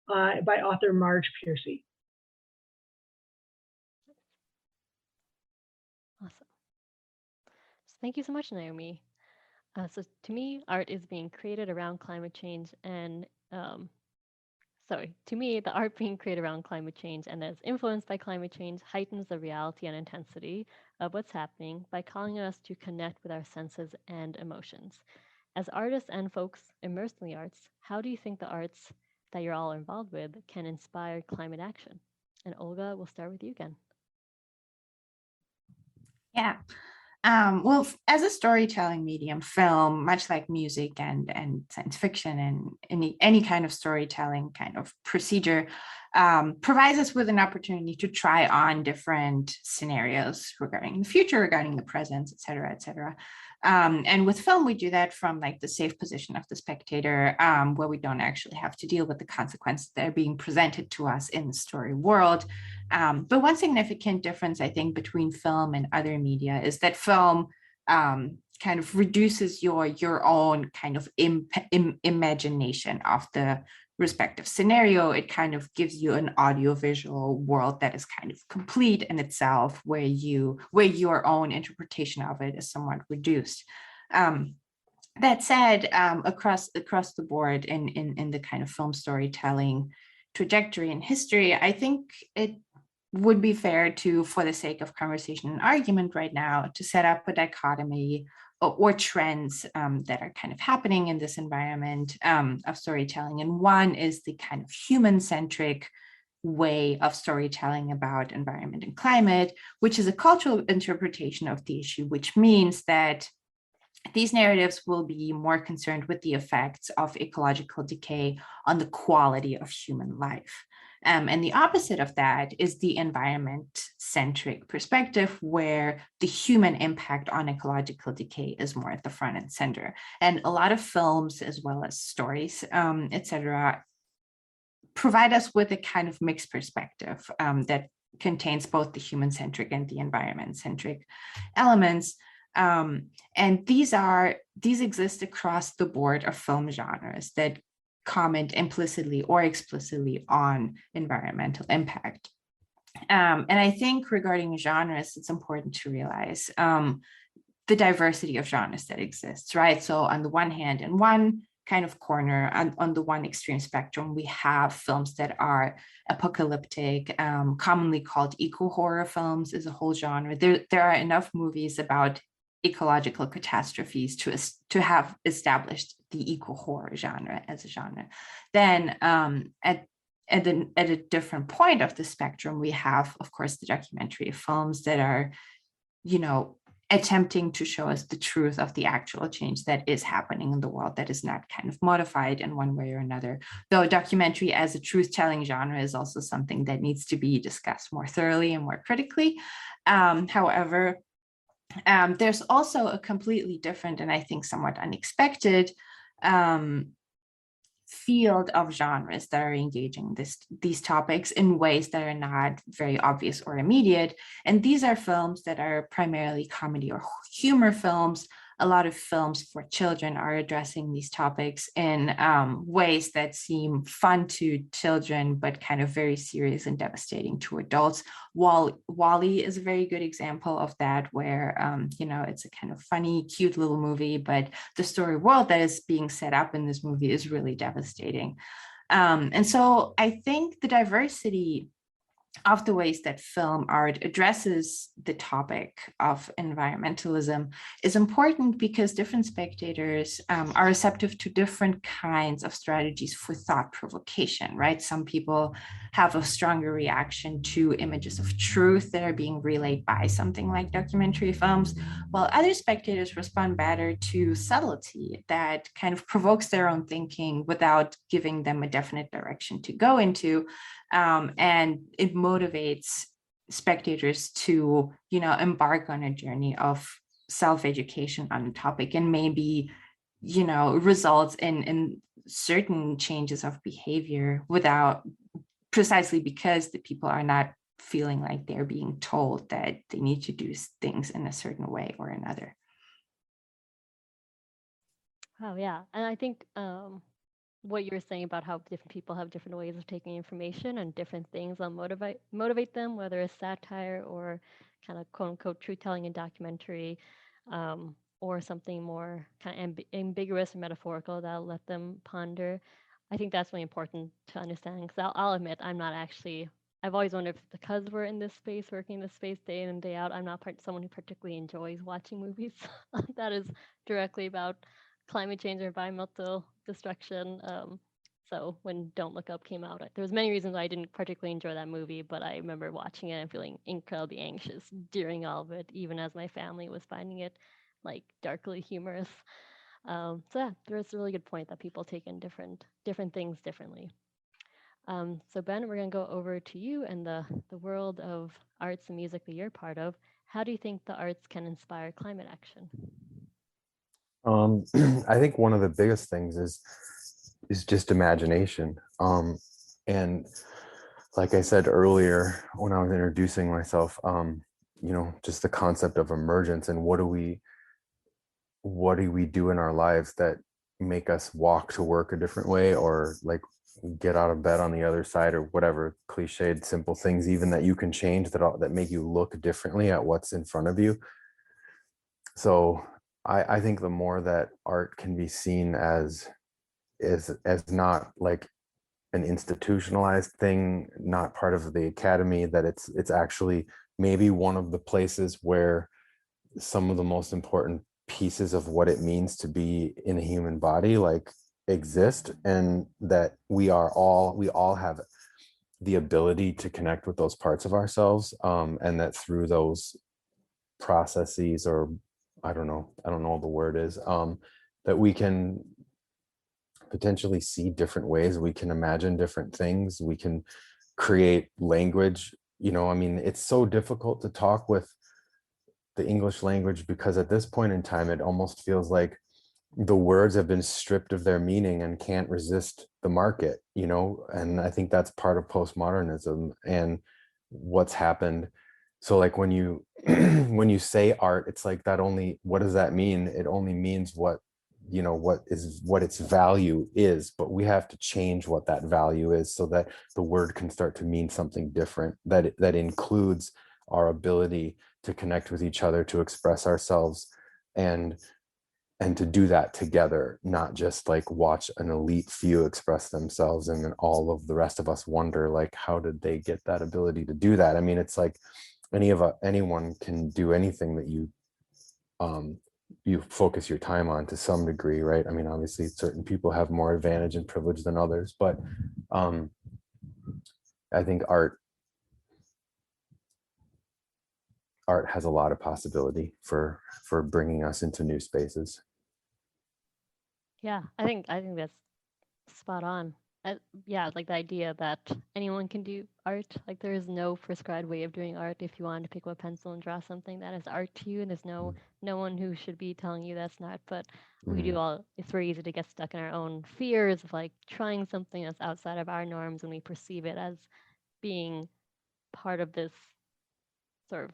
by author Marge Piercy. Awesome. So thank you so much, Naomi. So to me, art is being created around climate change, and So, to me, the art being created around climate change and that is influenced by climate change heightens the reality and intensity of what's happening by calling us to connect with our senses and emotions. As artists and folks immersed in the arts, how do you think the arts that you're all involved with can inspire climate action? And Olga, we'll start with you again. Yeah. Well, as a storytelling medium, film, much like music and science fiction and any kind of storytelling kind of procedure, provides us with an opportunity to try on different scenarios regarding the future, regarding the present, et cetera, et cetera. And with film, we do that from like the safe position of the spectator, where we don't actually have to deal with the consequences that are being presented to us in the story world. But one significant difference, I think, between film and other media is that film kind of reduces your own kind of imagination of the respective scenario. It kind of gives you an audiovisual world that is kind of complete in itself, where your own interpretation of it is somewhat reduced. That said, across the board in the kind of film storytelling trajectory and history, I think it would be fair to, for the sake of conversation and argument right now, to set up a dichotomy or trends that are kind of happening in this environment of storytelling. And one is the kind of human-centric way of storytelling about environment and climate, which is a cultural interpretation of the issue, which means that these narratives will be more concerned with the effects of ecological decay on the quality of human life. And the opposite of that is the environment-centric perspective, where the human impact on ecological decay is more at the front and center. And a lot of films, as well as stories, etc., provide us with a kind of mixed perspective that contains both the human-centric and the environment-centric elements. And these exist across the board of film genres that comment implicitly or explicitly on environmental impact. And I think regarding genres, it's important to realize the diversity of genres that exists, right? So on the one hand, in one kind of corner, on the one extreme spectrum, we have films that are apocalyptic, commonly called eco-horror films is a whole genre. There are enough movies about ecological catastrophes to have established the eco-horror genre as a genre. Then at a different point of the spectrum, we have, of course, the documentary films that are, attempting to show us the truth of the actual change that is happening in the world, that is not kind of modified in one way or another. Though documentary as a truth-telling genre is also something that needs to be discussed more thoroughly and more critically. However, there's also a completely different and I think somewhat unexpected field of genres that are engaging these topics in ways that are not very obvious or immediate. And these are films that are primarily comedy or humor films. A lot of films for children are addressing these topics in ways that seem fun to children, but kind of very serious and devastating to adults. WALL-E is a very good example of that, where, it's a kind of funny, cute little movie, but the story world that is being set up in this movie is really devastating. And so I think the diversity of the ways that film art addresses the topic of environmentalism is important, because different spectators are receptive to different kinds of strategies for thought provocation, right? Some people have a stronger reaction to images of truth that are being relayed by something like documentary films, while other spectators respond better to subtlety that kind of provokes their own thinking without giving them a definite direction to go into. And it motivates spectators to, embark on a journey of self-education on a topic, and maybe, results in certain changes of behavior without, precisely because the people are not feeling like they're being told that they need to do things in a certain way or another. Oh, yeah. And I think what you were saying about how different people have different ways of taking information and different things that motivate them, whether it's satire or kind of quote unquote truth telling in documentary, or something more kind of ambiguous and metaphorical that'll let them ponder. I think that's really important to understand, because I'll admit I'm not actually. I've always wondered if because we're in this space, working in this space day in and day out, I'm not someone who particularly enjoys watching movies that is directly about climate change or environmental destruction. So when Don't Look Up came out, there was many reasons I didn't particularly enjoy that movie, but I remember watching it and feeling incredibly anxious during all of it, even as my family was finding it like darkly humorous. So yeah, there's a really good point that people take in different things differently. So Ben, we're gonna go over to you and the world of arts and music that you're part of. How do you think the arts can inspire climate action? I think one of the biggest things is just imagination. And like I said earlier when I was introducing myself, just the concept of emergence and what do we do in our lives that make us walk to work a different way, or like get out of bed on the other side, or whatever cliched simple things even that you can change that make you look differently at what's in front of you. So I think the more that art can be seen as not like an institutionalized thing, not part of the academy, that it's actually maybe one of the places where some of the most important pieces of what it means to be in a human body like exist, and that we all have the ability to connect with those parts of ourselves, and that through those processes, or I don't know what the word is, that we can potentially see different ways, we can imagine different things, we can create language. I mean, it's so difficult to talk with the English language because at this point in time it almost feels like the words have been stripped of their meaning and can't resist the market, and I think that's part of postmodernism and what's happened. So like when you when you say art, it's like that only, what does that mean? It only means what what its value is, but we have to change what that value is so that the word can start to mean something different, that includes our ability to connect with each other, to express ourselves, and to do that together, not just like watch an elite few express themselves and then all of the rest of us wonder like, how did they get that ability to do that? I mean, it's like anyone can do anything that you focus your time on to some degree, right? I mean, obviously certain people have more advantage and privilege than others, but I think art has a lot of possibility for bringing us into new spaces. Yeah, I think that's spot on. Yeah, like the idea that anyone can do art. Like there is no prescribed way of doing art. If you wanted to pick up a pencil and draw something, that is art to you, and there's no one who should be telling you that's not. But we do all. It's very easy to get stuck in our own fears of like trying something that's outside of our norms, and we perceive it as being part of this sort of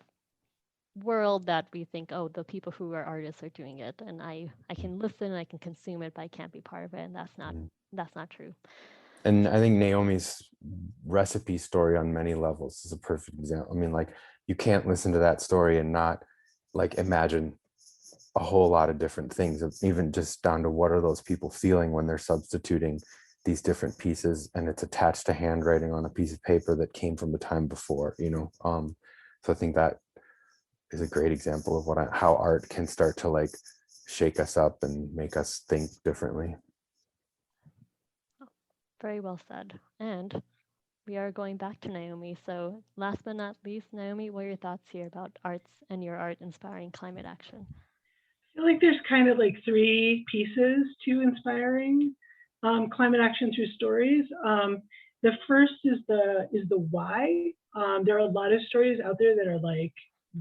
world that we think, oh, the people who are artists are doing it, and I can listen, I can consume it, but I can't be part of it, and that's not true. And I think Naomi's recipe story on many levels is a perfect example. I mean, like, you can't listen to that story and not like imagine a whole lot of different things, even just down to what are those people feeling when they're substituting these different pieces and it's attached to handwriting on a piece of paper that came from the time before, so I think that is a great example of how art can start to like shake us up and make us think differently. Very well said. And we are going back to Naomi. So last but not least, Naomi, what are your thoughts here about arts and your art inspiring climate action? I feel like there's kind of like three pieces to inspiring climate action through stories. The first is the why. There are a lot of stories out there that are like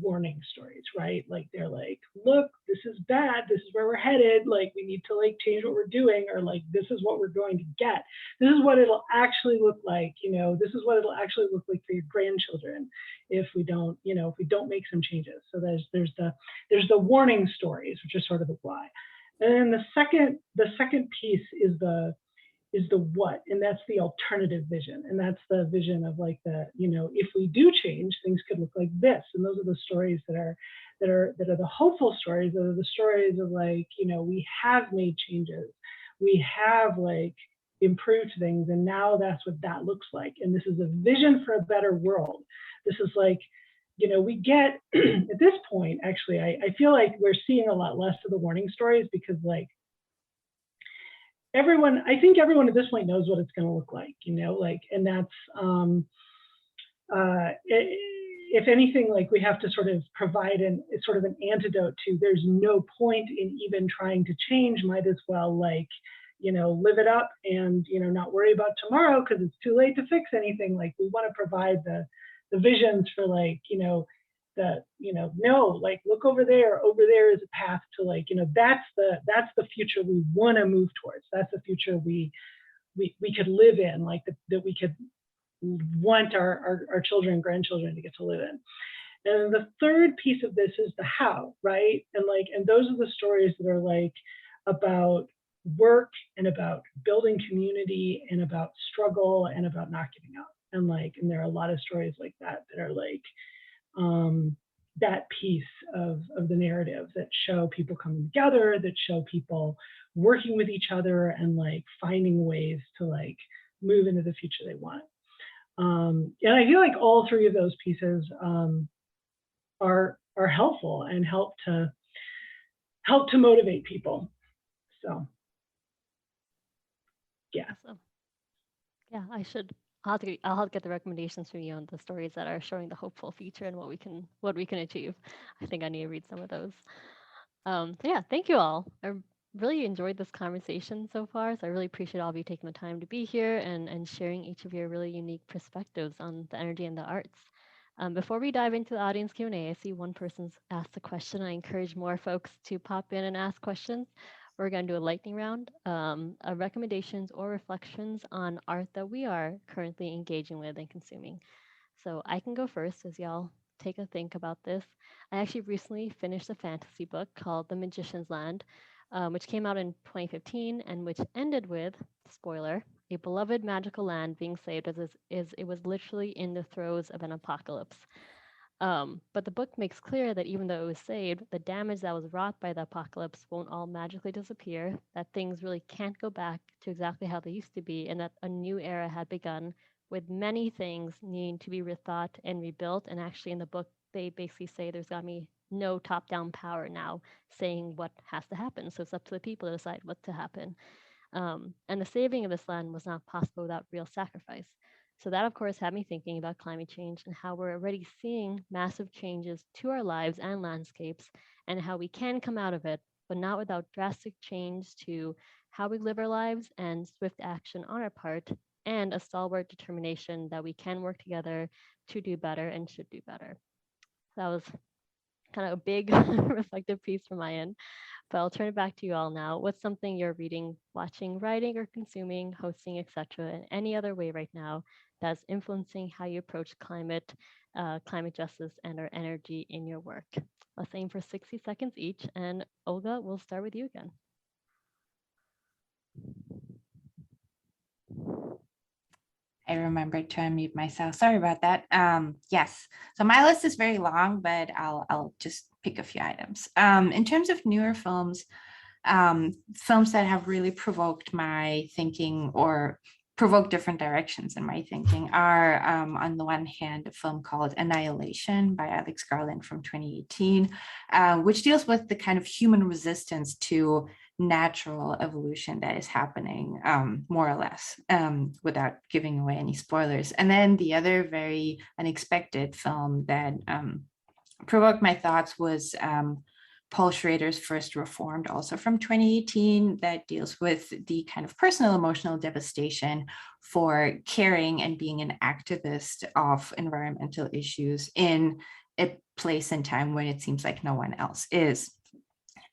warning stories, right? Like they're like, look, this is bad. This is where we're headed. Like we need to like change what we're doing, or like this is what we're going to get. This is what it'll actually look like. This is what it'll actually look like for your grandchildren if we don't make some changes. So there's the warning stories, which are sort of the why. And then the second piece is the what, and that's the alternative vision, and that's the vision of like if we do change, things could look like this. And those are the stories that are the hopeful stories, that are the stories of like we have made changes, we have like improved things, and now that's what that looks like. And this is a vision for a better world. This is like, you know, we get at this point, actually, I feel like we're seeing a lot less of the warning stories, because like I think everyone at this point knows what it's going to look like, you know, like, and that's, if anything, like we have to sort of provide sort of an antidote to, there's no point in even trying to change, might as well, like, you know, live it up and, you know, not worry about tomorrow because it's too late to fix anything. Like, we want to provide the visions for, like, you know, no, like, look over there is a path to, like, you know, that's the future we want to move towards. That's the future we could live in, like, that we could want our children and grandchildren to get to live in. And the third piece of this is the how, right? And those are the stories that are like about work and about building community and about struggle and about not giving up. And there are a lot of stories like that are like that piece of the narrative that show people coming together, that show people working with each other and like finding ways to like move into the future they want. And I feel like all three of those pieces are helpful and help to motivate people. So yeah. Awesome. Yeah, I'll have to get the recommendations from you on the stories that are showing the hopeful future and what we can achieve. I think I need to read some of those. So yeah, thank you all. I really enjoyed this conversation so far. So I really appreciate all of you taking the time to be here and sharing each of your really unique perspectives on the energy and the arts. Before we dive into the audience Q&A, I see one person's asked a question. I encourage more folks to pop in and ask questions. We're going to do a lightning round of recommendations or reflections on art that we are currently engaging with and consuming. So I can go first as y'all take a think about this. I actually recently finished a fantasy book called The Magician's Land, which came out in 2015 and which ended with, spoiler, a beloved magical land being saved as it was literally in the throes of an apocalypse. But the book makes clear that even though it was saved, the damage that was wrought by the apocalypse won't all magically disappear, that things really can't go back to exactly how they used to be, and that a new era had begun with many things needing to be rethought and rebuilt. And actually in the book, they basically say there's got to be no top-down power now saying what has to happen. So it's up to the people to decide what to happen. And the saving of this land was not possible without real sacrifice. So that, of course, had me thinking about climate change and how we're already seeing massive changes to our lives and landscapes and how we can come out of it, but not without drastic change to how we live our lives and swift action on our part and a stalwart determination that we can work together to do better and should do better. That was kind of a big reflective piece from my end. But I'll turn it back to you all now. What's something you're reading, watching, writing, or consuming, hosting, etc., in any other way right now that's influencing how you approach climate justice, and our energy in your work? Let's aim for 60 seconds each. And Olga, we'll start with you again. I remembered to unmute myself. Sorry about that. Yes, so my list is very long, but I'll just pick a few items. In terms of newer films, films that have really provoked my thinking or provoked different directions in my thinking are, on the one hand, a film called Annihilation by Alex Garland from 2018, which deals with the kind of human resistance to natural evolution that is happening, more or less, without giving away any spoilers. And then the other very unexpected film that provoked my thoughts was Paul Schrader's First Reformed, also from 2018, that deals with the kind of personal emotional devastation for caring and being an activist of environmental issues in a place and time when it seems like no one else is.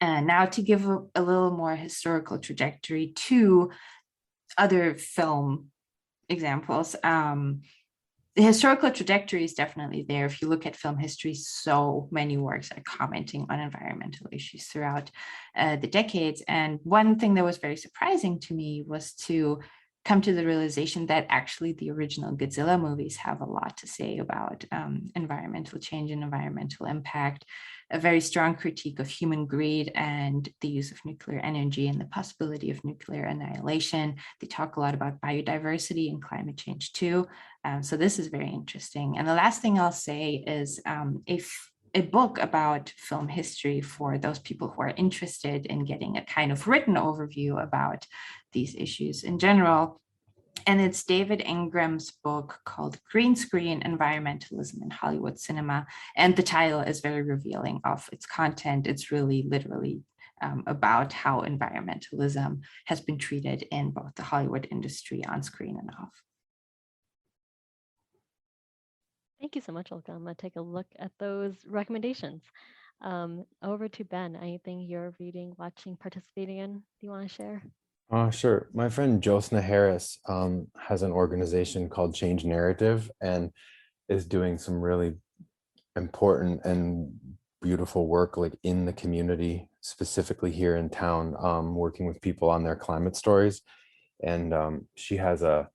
And now to give a little more historical trajectory to other film examples, the historical trajectory is definitely there. If you look at film history, so many works are commenting on environmental issues throughout the decades. And one thing that was very surprising to me was to come to the realization that actually the original Godzilla movies have a lot to say about environmental change and environmental impact, a very strong critique of human greed and the use of nuclear energy and the possibility of nuclear annihilation. They talk a lot about biodiversity and climate change too. So this is very interesting. And the last thing I'll say is if a book about film history for those people who are interested in getting a kind of written overview about these issues in general. And it's David Ingram's book called Green Screen: Environmentalism in Hollywood Cinema. And the title is very revealing of its content. It's really literally about how environmentalism has been treated in both the Hollywood industry on screen and off. Thank you so much, Olga. I'm going to take a look at those recommendations. Over to Ben. Anything you're reading, watching, participating in, do you want to share? Sure. My friend Josna Harris has an organization called Change Narrative and is doing some really important and beautiful work like in the community, specifically here in town, working with people on their climate stories. And she has a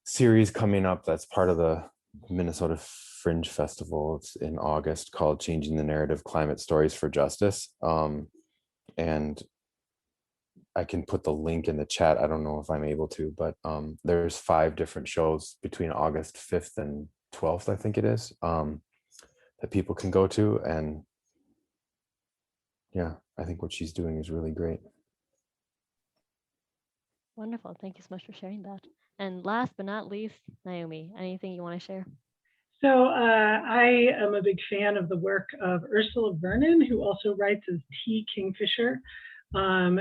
series coming up that's part of the Minnesota Fringe Festival. It's in August, called Changing the Narrative: Climate Stories for Justice. And I can put the link in the chat. I don't know if I'm able to, but there's 5 different shows between August 5th and 12th, I think it is, that people can go to. And yeah, I think what she's doing is really great. Wonderful. Thank you so much for sharing that. And last but not least, Naomi, anything you want to share? So I am a big fan of the work of Ursula Vernon, who also writes as T. Kingfisher.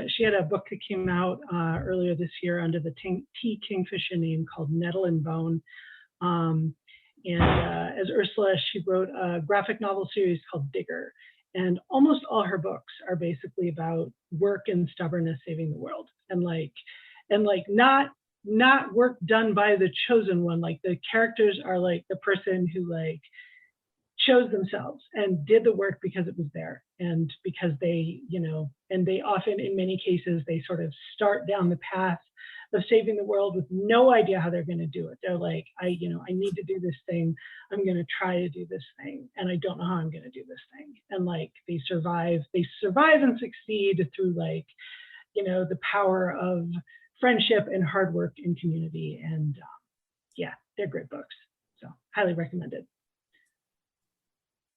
She had a book that came out earlier this year under the T. Kingfisher name called Nettle and Bone. As Ursula, she wrote a graphic novel series called Digger. And almost all her books are basically about work and stubbornness saving the world. And not work done by the chosen one. Like the characters are like the person who like chose themselves and did the work because it was there, and because they, and they often, in many cases, they sort of start down the path of saving the world with no idea how they're going to do it. They're like, I need to do this thing. I'm going to try to do this thing, and I don't know how I'm going to do this thing. And like they survive and succeed through like, the power of friendship and hard work and community. And yeah, they're great books. So highly recommended.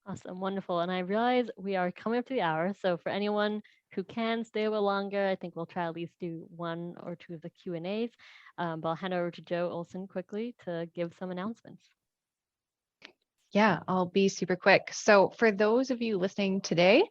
Awesome, wonderful. And I realize we are coming up to the hour. So for anyone who can stay a little longer, I think we'll try at least do 1 or 2 of the Q&As. But I'll hand over to Joe Olson quickly to give some announcements. Yeah, I'll be super quick. So for those of you listening today,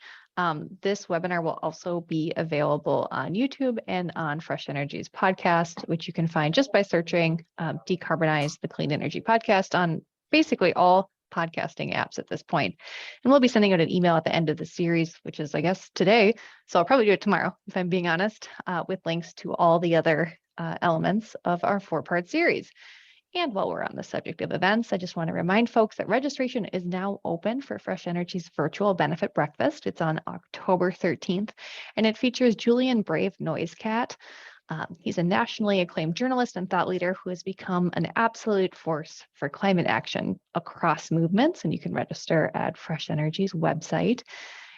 this webinar will also be available on YouTube and on Fresh Energy's podcast, which you can find just by searching Decarbonize the Clean Energy Podcast on basically all podcasting apps at this point. And we'll be sending out an email at the end of the series, which is, I guess, today. So I'll probably do it tomorrow, if I'm being honest, with links to all the other elements of our 4-part series. And while we're on the subject of events, I just want to remind folks that registration is now open for Fresh Energy's virtual benefit breakfast. It's on October 13th, and it features Julian Brave Noisecat. He's a nationally acclaimed journalist and thought leader who has become an absolute force for climate action across movements, and you can register at Fresh Energy's website.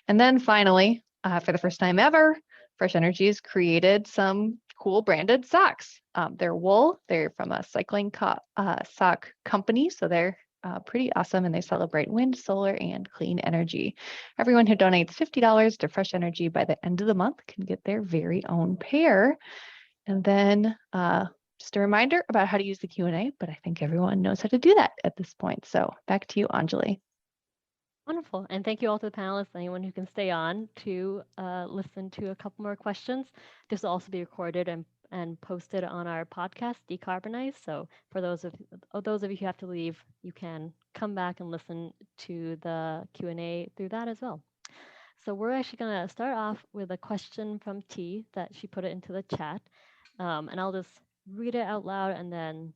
And then finally, for the first time ever, Fresh Energy's created some cool branded socks. They're wool. They're from a cycling sock company, so they're pretty awesome, and they celebrate wind, solar, and clean energy. Everyone who donates $50 to Fresh Energy by the end of the month can get their very own pair. And then just a reminder about how to use the Q&A, but I think everyone knows how to do that at this point. So back to you, Anjali. Wonderful. And thank you all to the panelists, anyone who can stay on to listen to a couple more questions. This will also be recorded and posted on our podcast, Decarbonize. So for those of you who have to leave, you can come back and listen to the Q&A through that as well. So we're actually going to start off with a question from T that she put it into the chat. And I'll just read it out loud, and then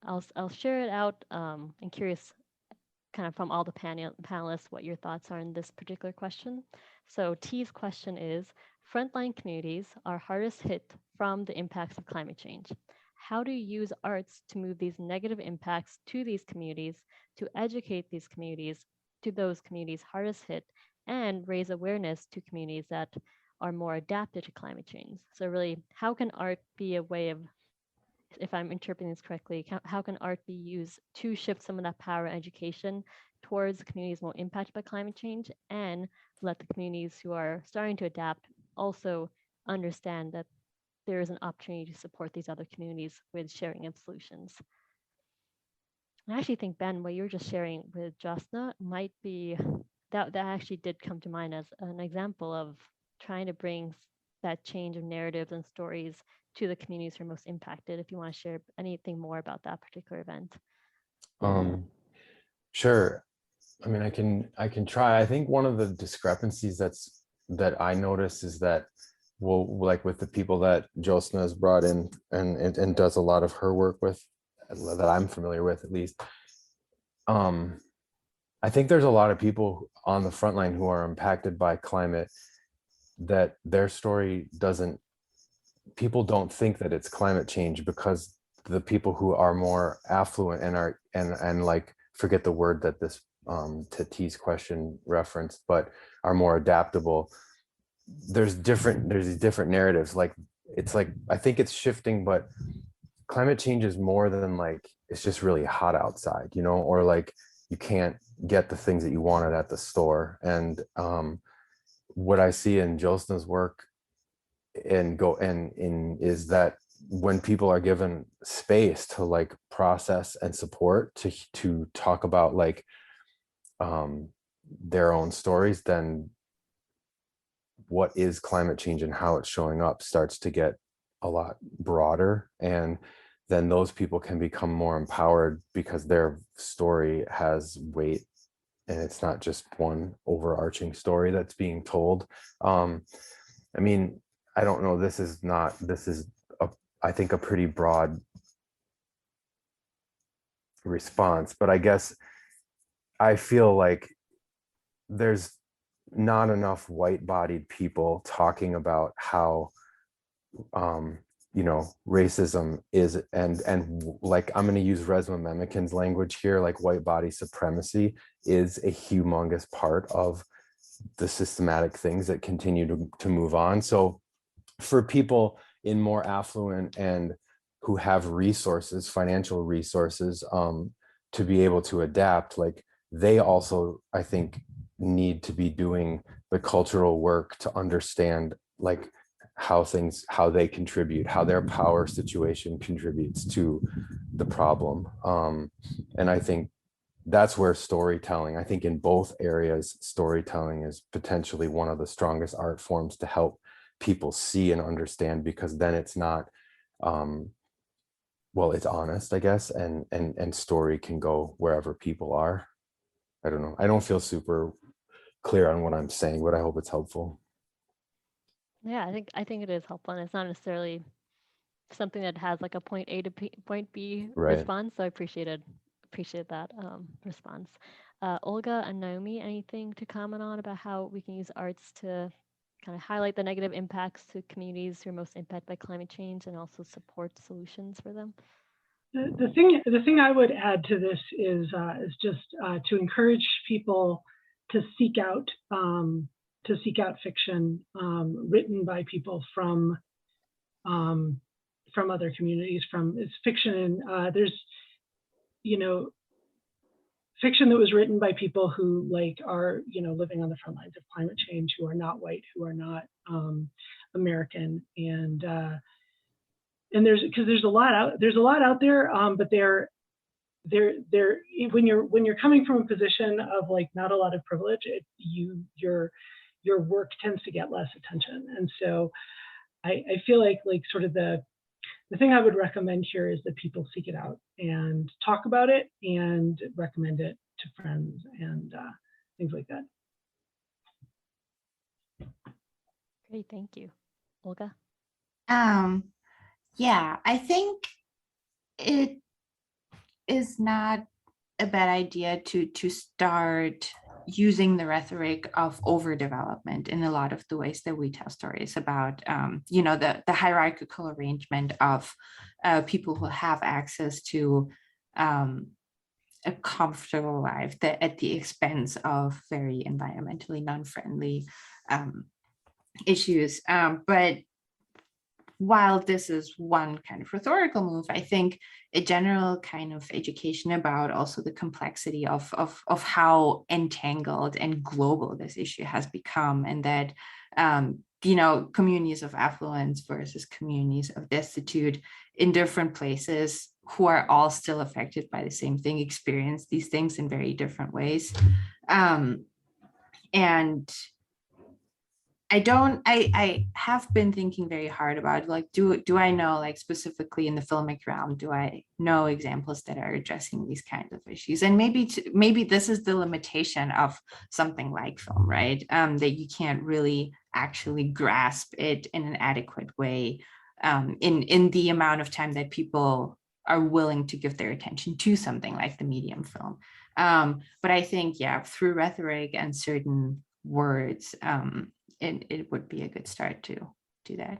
I'll share it out. I'm curious kind of from all the panelists what your thoughts are in this particular question. So T's question is, frontline communities are hardest hit from the impacts of climate change. how do you use arts to move these negative impacts to these communities, to educate these communities, to those communities hardest hit, and raise awareness to communities that are more adapted to climate change? So really, how can art be a way of, if I'm interpreting this correctly, how can art be used to shift some of that power and education towards communities more impacted by climate change, and let the communities who are starting to adapt also understand that there is an opportunity to support these other communities with sharing of solutions? I actually think, Ben, what you're just sharing with Jasna might be, that actually did come to mind as an example of trying to bring that change of narratives and stories to the communities who are most impacted. If you want to share anything more about that particular event. Sure. I mean, I can try. I think one of the discrepancies that I notice is that, well, like with the people that Josna has brought in and does a lot of her work with, that I'm familiar with at least. I think there's a lot of people on the front line who are impacted by climate that their story doesn't, people don't think that it's climate change, because the people who are more affluent and are and like, forget the word that this to T's question referenced, but are more adaptable. There's these different narratives. Like, it's like, I think it's shifting, but climate change is more than like, it's just really hot outside, you know, or like you can't get the things that you wanted at the store. And what I see in Josna's work and is that when people are given space to like process and support to talk about like their own stories, then what is climate change and how it's showing up starts to get a lot broader, and then those people can become more empowered because their story has weight and it's not just one overarching story that's being told. I mean, I don't know, this is I think a pretty broad response, but I guess I feel like there's not enough white-bodied people talking about how you know, racism is, and like, I'm going to use Resma Memikin's language here, like white body supremacy is a humongous part of the systematic things that continue to move on. So for people in more affluent and who have resources, financial resources, to be able to adapt, like, they also, I think, need to be doing the cultural work to understand like how they contribute, how their power situation contributes to the problem. And I think that's where storytelling, I think in both areas, storytelling is potentially one of the strongest art forms to help people see and understand, because then it's not, well, it's honest, I guess, and story can go wherever people are. I don't know. I don't feel super clear on what I'm saying, but I hope it's helpful. Yeah, I think it is helpful, and it's not necessarily something that has like a point A to point B Right. response. So I appreciate that response. Olga and Naomi, anything to comment on about how we can use arts to kind of highlight the negative impacts to communities who are most impacted by climate change and also support solutions for them? The thing I would add to this is just to encourage people to seek out fiction written by people from other communities. It's fiction, and there's, you know, fiction that was written by people who like are, you know, living on the front lines of climate change, who are not white, who are not American, and there's a lot out there, but they're when you're coming from a position of like not a lot of privilege, your work tends to get less attention. And so I feel like sort of the thing I would recommend here is that people seek it out and talk about it and recommend it to friends and things like that. Great, thank you. Olga? Yeah, I think it is not a bad idea to start using the rhetoric of overdevelopment in a lot of the ways that we tell stories about, the hierarchical arrangement of people who have access to a comfortable life that at the expense of very environmentally non-friendly issues. But while this is one kind of rhetorical move, I think a general kind of education about also the complexity of how entangled and global this issue has become, and that communities of affluence versus communities of destitute in different places who are all still affected by the same thing experience these things in very different ways. And I have been thinking very hard about, like, do I know, like, specifically in the filmic realm, do I know examples that are addressing these kinds of issues? And maybe this is the limitation of something like film, right? That you can't really actually grasp it in an adequate way in the amount of time that people are willing to give their attention to something like the medium film. But I think, yeah, through rhetoric and certain words, it would be a good start to do that.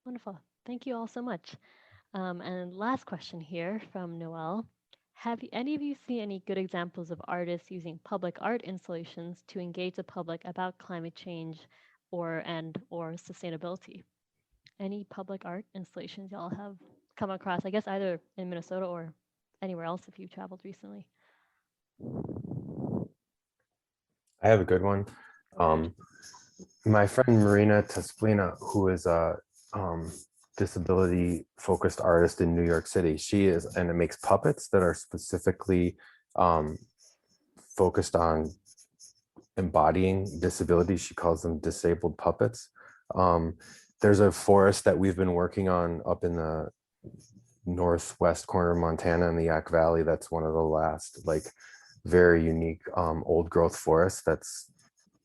Wonderful. Thank you all so much. And last question here from Noelle. Have any of you seen any good examples of artists using public art installations to engage the public about climate change or sustainability? Any public art installations y'all have come across, I guess either in Minnesota or anywhere else if you've traveled recently? I have a good one. My friend Marina Tesplina, who is a disability focused artist in New York City, and it makes puppets that are specifically focused on embodying disability. She calls them disabled puppets. There's a forest that we've been working on up in the northwest corner of Montana in the Yak Valley. That's one of the last, like, very unique old growth forests that's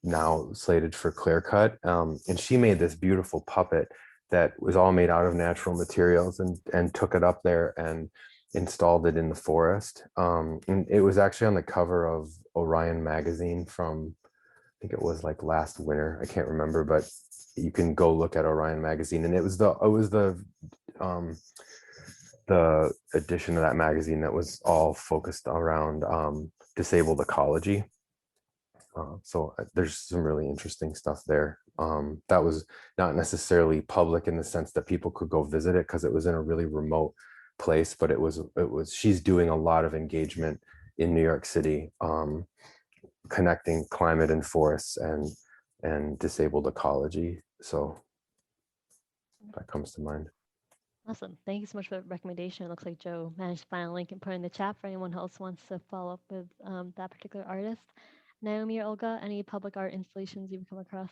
now slated for clear cut. And she made this beautiful puppet that was all made out of natural materials and took it up there and installed it in the forest. And it was actually on the cover of Orion magazine from, I think it was like last winter. I can't remember, but you can go look at Orion magazine. And it was the edition of that magazine that was all focused around disabled ecology. So there's some really interesting stuff there. That was not necessarily public in the sense that people could go visit it because it was in a really remote place, but she's doing a lot of engagement in New York City, connecting climate and forests and disabled ecology. So that comes to mind. Awesome. Thank you so much for the recommendation. It looks like Joe managed to find a link and put it in the chat for anyone else who wants to follow up with that particular artist. Naomi or Olga, any public art installations you've come across?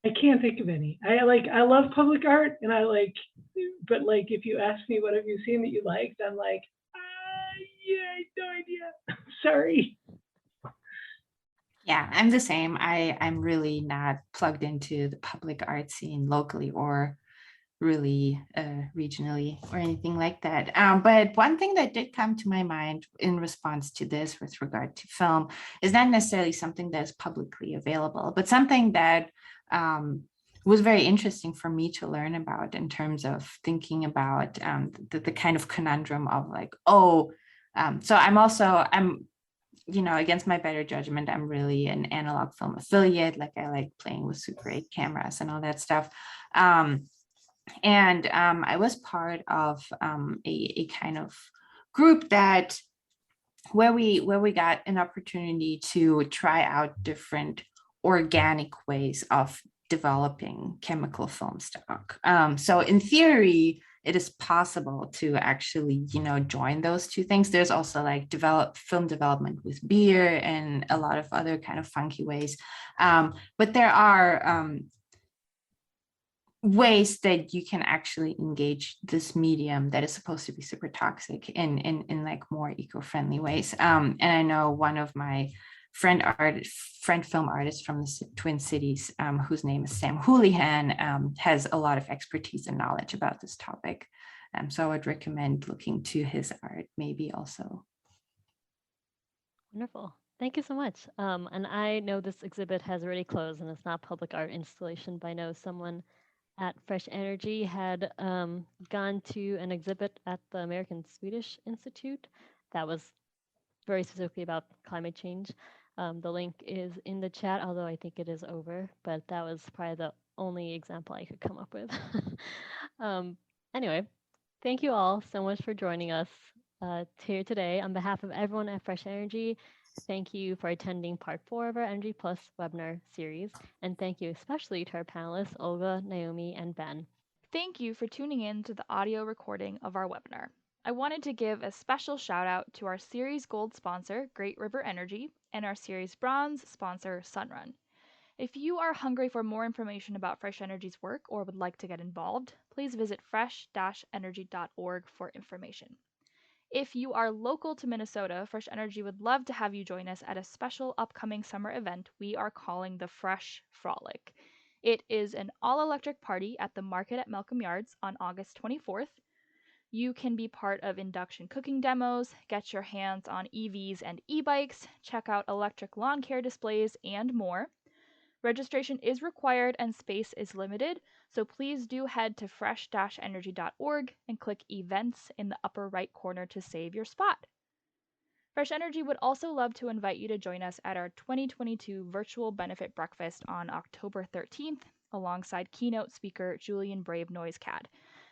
I can't think of any. I love public art, and but like, if you ask me what have you seen that you liked, I'm like, yeah, I have no idea. Sorry. Yeah, I'm the same. I'm really not plugged into the public art scene locally or really regionally or anything like that. But one thing that did come to my mind in response to this with regard to film is not necessarily something that's publicly available, but something that was very interesting for me to learn about in terms of thinking about the kind of conundrum of, like, so I'm against my better judgment, I'm really an analog film affiliate. Like, I like playing with Super 8 cameras and all that stuff. And I was part of a kind of group where we got an opportunity to try out different organic ways of developing chemical film stock. So in theory, it is possible to actually, join those two things. There's also like film development with beer and a lot of other kind of funky ways. But there are ways that you can actually engage this medium that is supposed to be super toxic in like more eco-friendly ways. And I know one of my friend film artists from the Twin Cities, whose name is Sam Houlihan, has a lot of expertise and knowledge about this topic. So I would recommend looking to his art maybe also. Wonderful. Thank you so much. And I know this exhibit has already closed and it's not public art installation, but I know someone at Fresh Energy had gone to an exhibit at the American Swedish Institute that was very specifically about climate change. The link is in the chat, although I think it is over, but that was probably the only example I could come up with. um, anyway, thank you all so much for joining us here today. On behalf of everyone at Fresh Energy, thank you for attending part 4 of our Energy Plus webinar series. And thank you especially to our panelists, Olga, Naomi, and Ben. Thank you for tuning in to the audio recording of our webinar. I wanted to give a special shout out to our Series Gold sponsor, Great River Energy, and our Series Bronze sponsor, Sunrun. If you are hungry for more information about Fresh Energy's work or would like to get involved, please visit fresh-energy.org for information. If you are local to Minnesota, Fresh Energy would love to have you join us at a special upcoming summer event we are calling the Fresh Frolic. It is an all-electric party at the market at Malcolm Yards on August 24th. You can be part of induction cooking demos, get your hands on EVs and e-bikes, check out electric lawn care displays, and more. Registration is required and space is limited, so please do head to fresh-energy.org and click Events in the upper right corner to save your spot. Fresh Energy would also love to invite you to join us at our 2022 virtual benefit breakfast on October 13th, alongside keynote speaker Julian Brave Noisecat,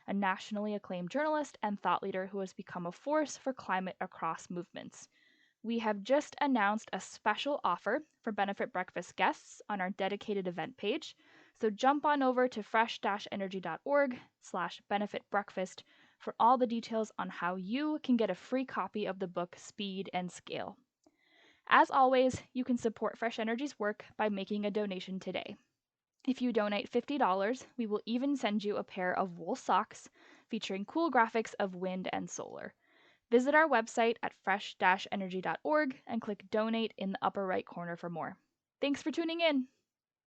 a nationally acclaimed journalist and thought leader who has become a force for climate across movements. We have just announced a special offer for benefit breakfast guests on our dedicated event page, so jump on over to fresh-energy.org/benefit breakfast for all the details on how you can get a free copy of the book Speed and Scale. As always, you can support Fresh Energy's work by making a donation today. If you donate $50, we will even send you a pair of wool socks featuring cool graphics of wind and solar. Visit our website at fresh-energy.org and click Donate in the upper right corner for more. Thanks for tuning in.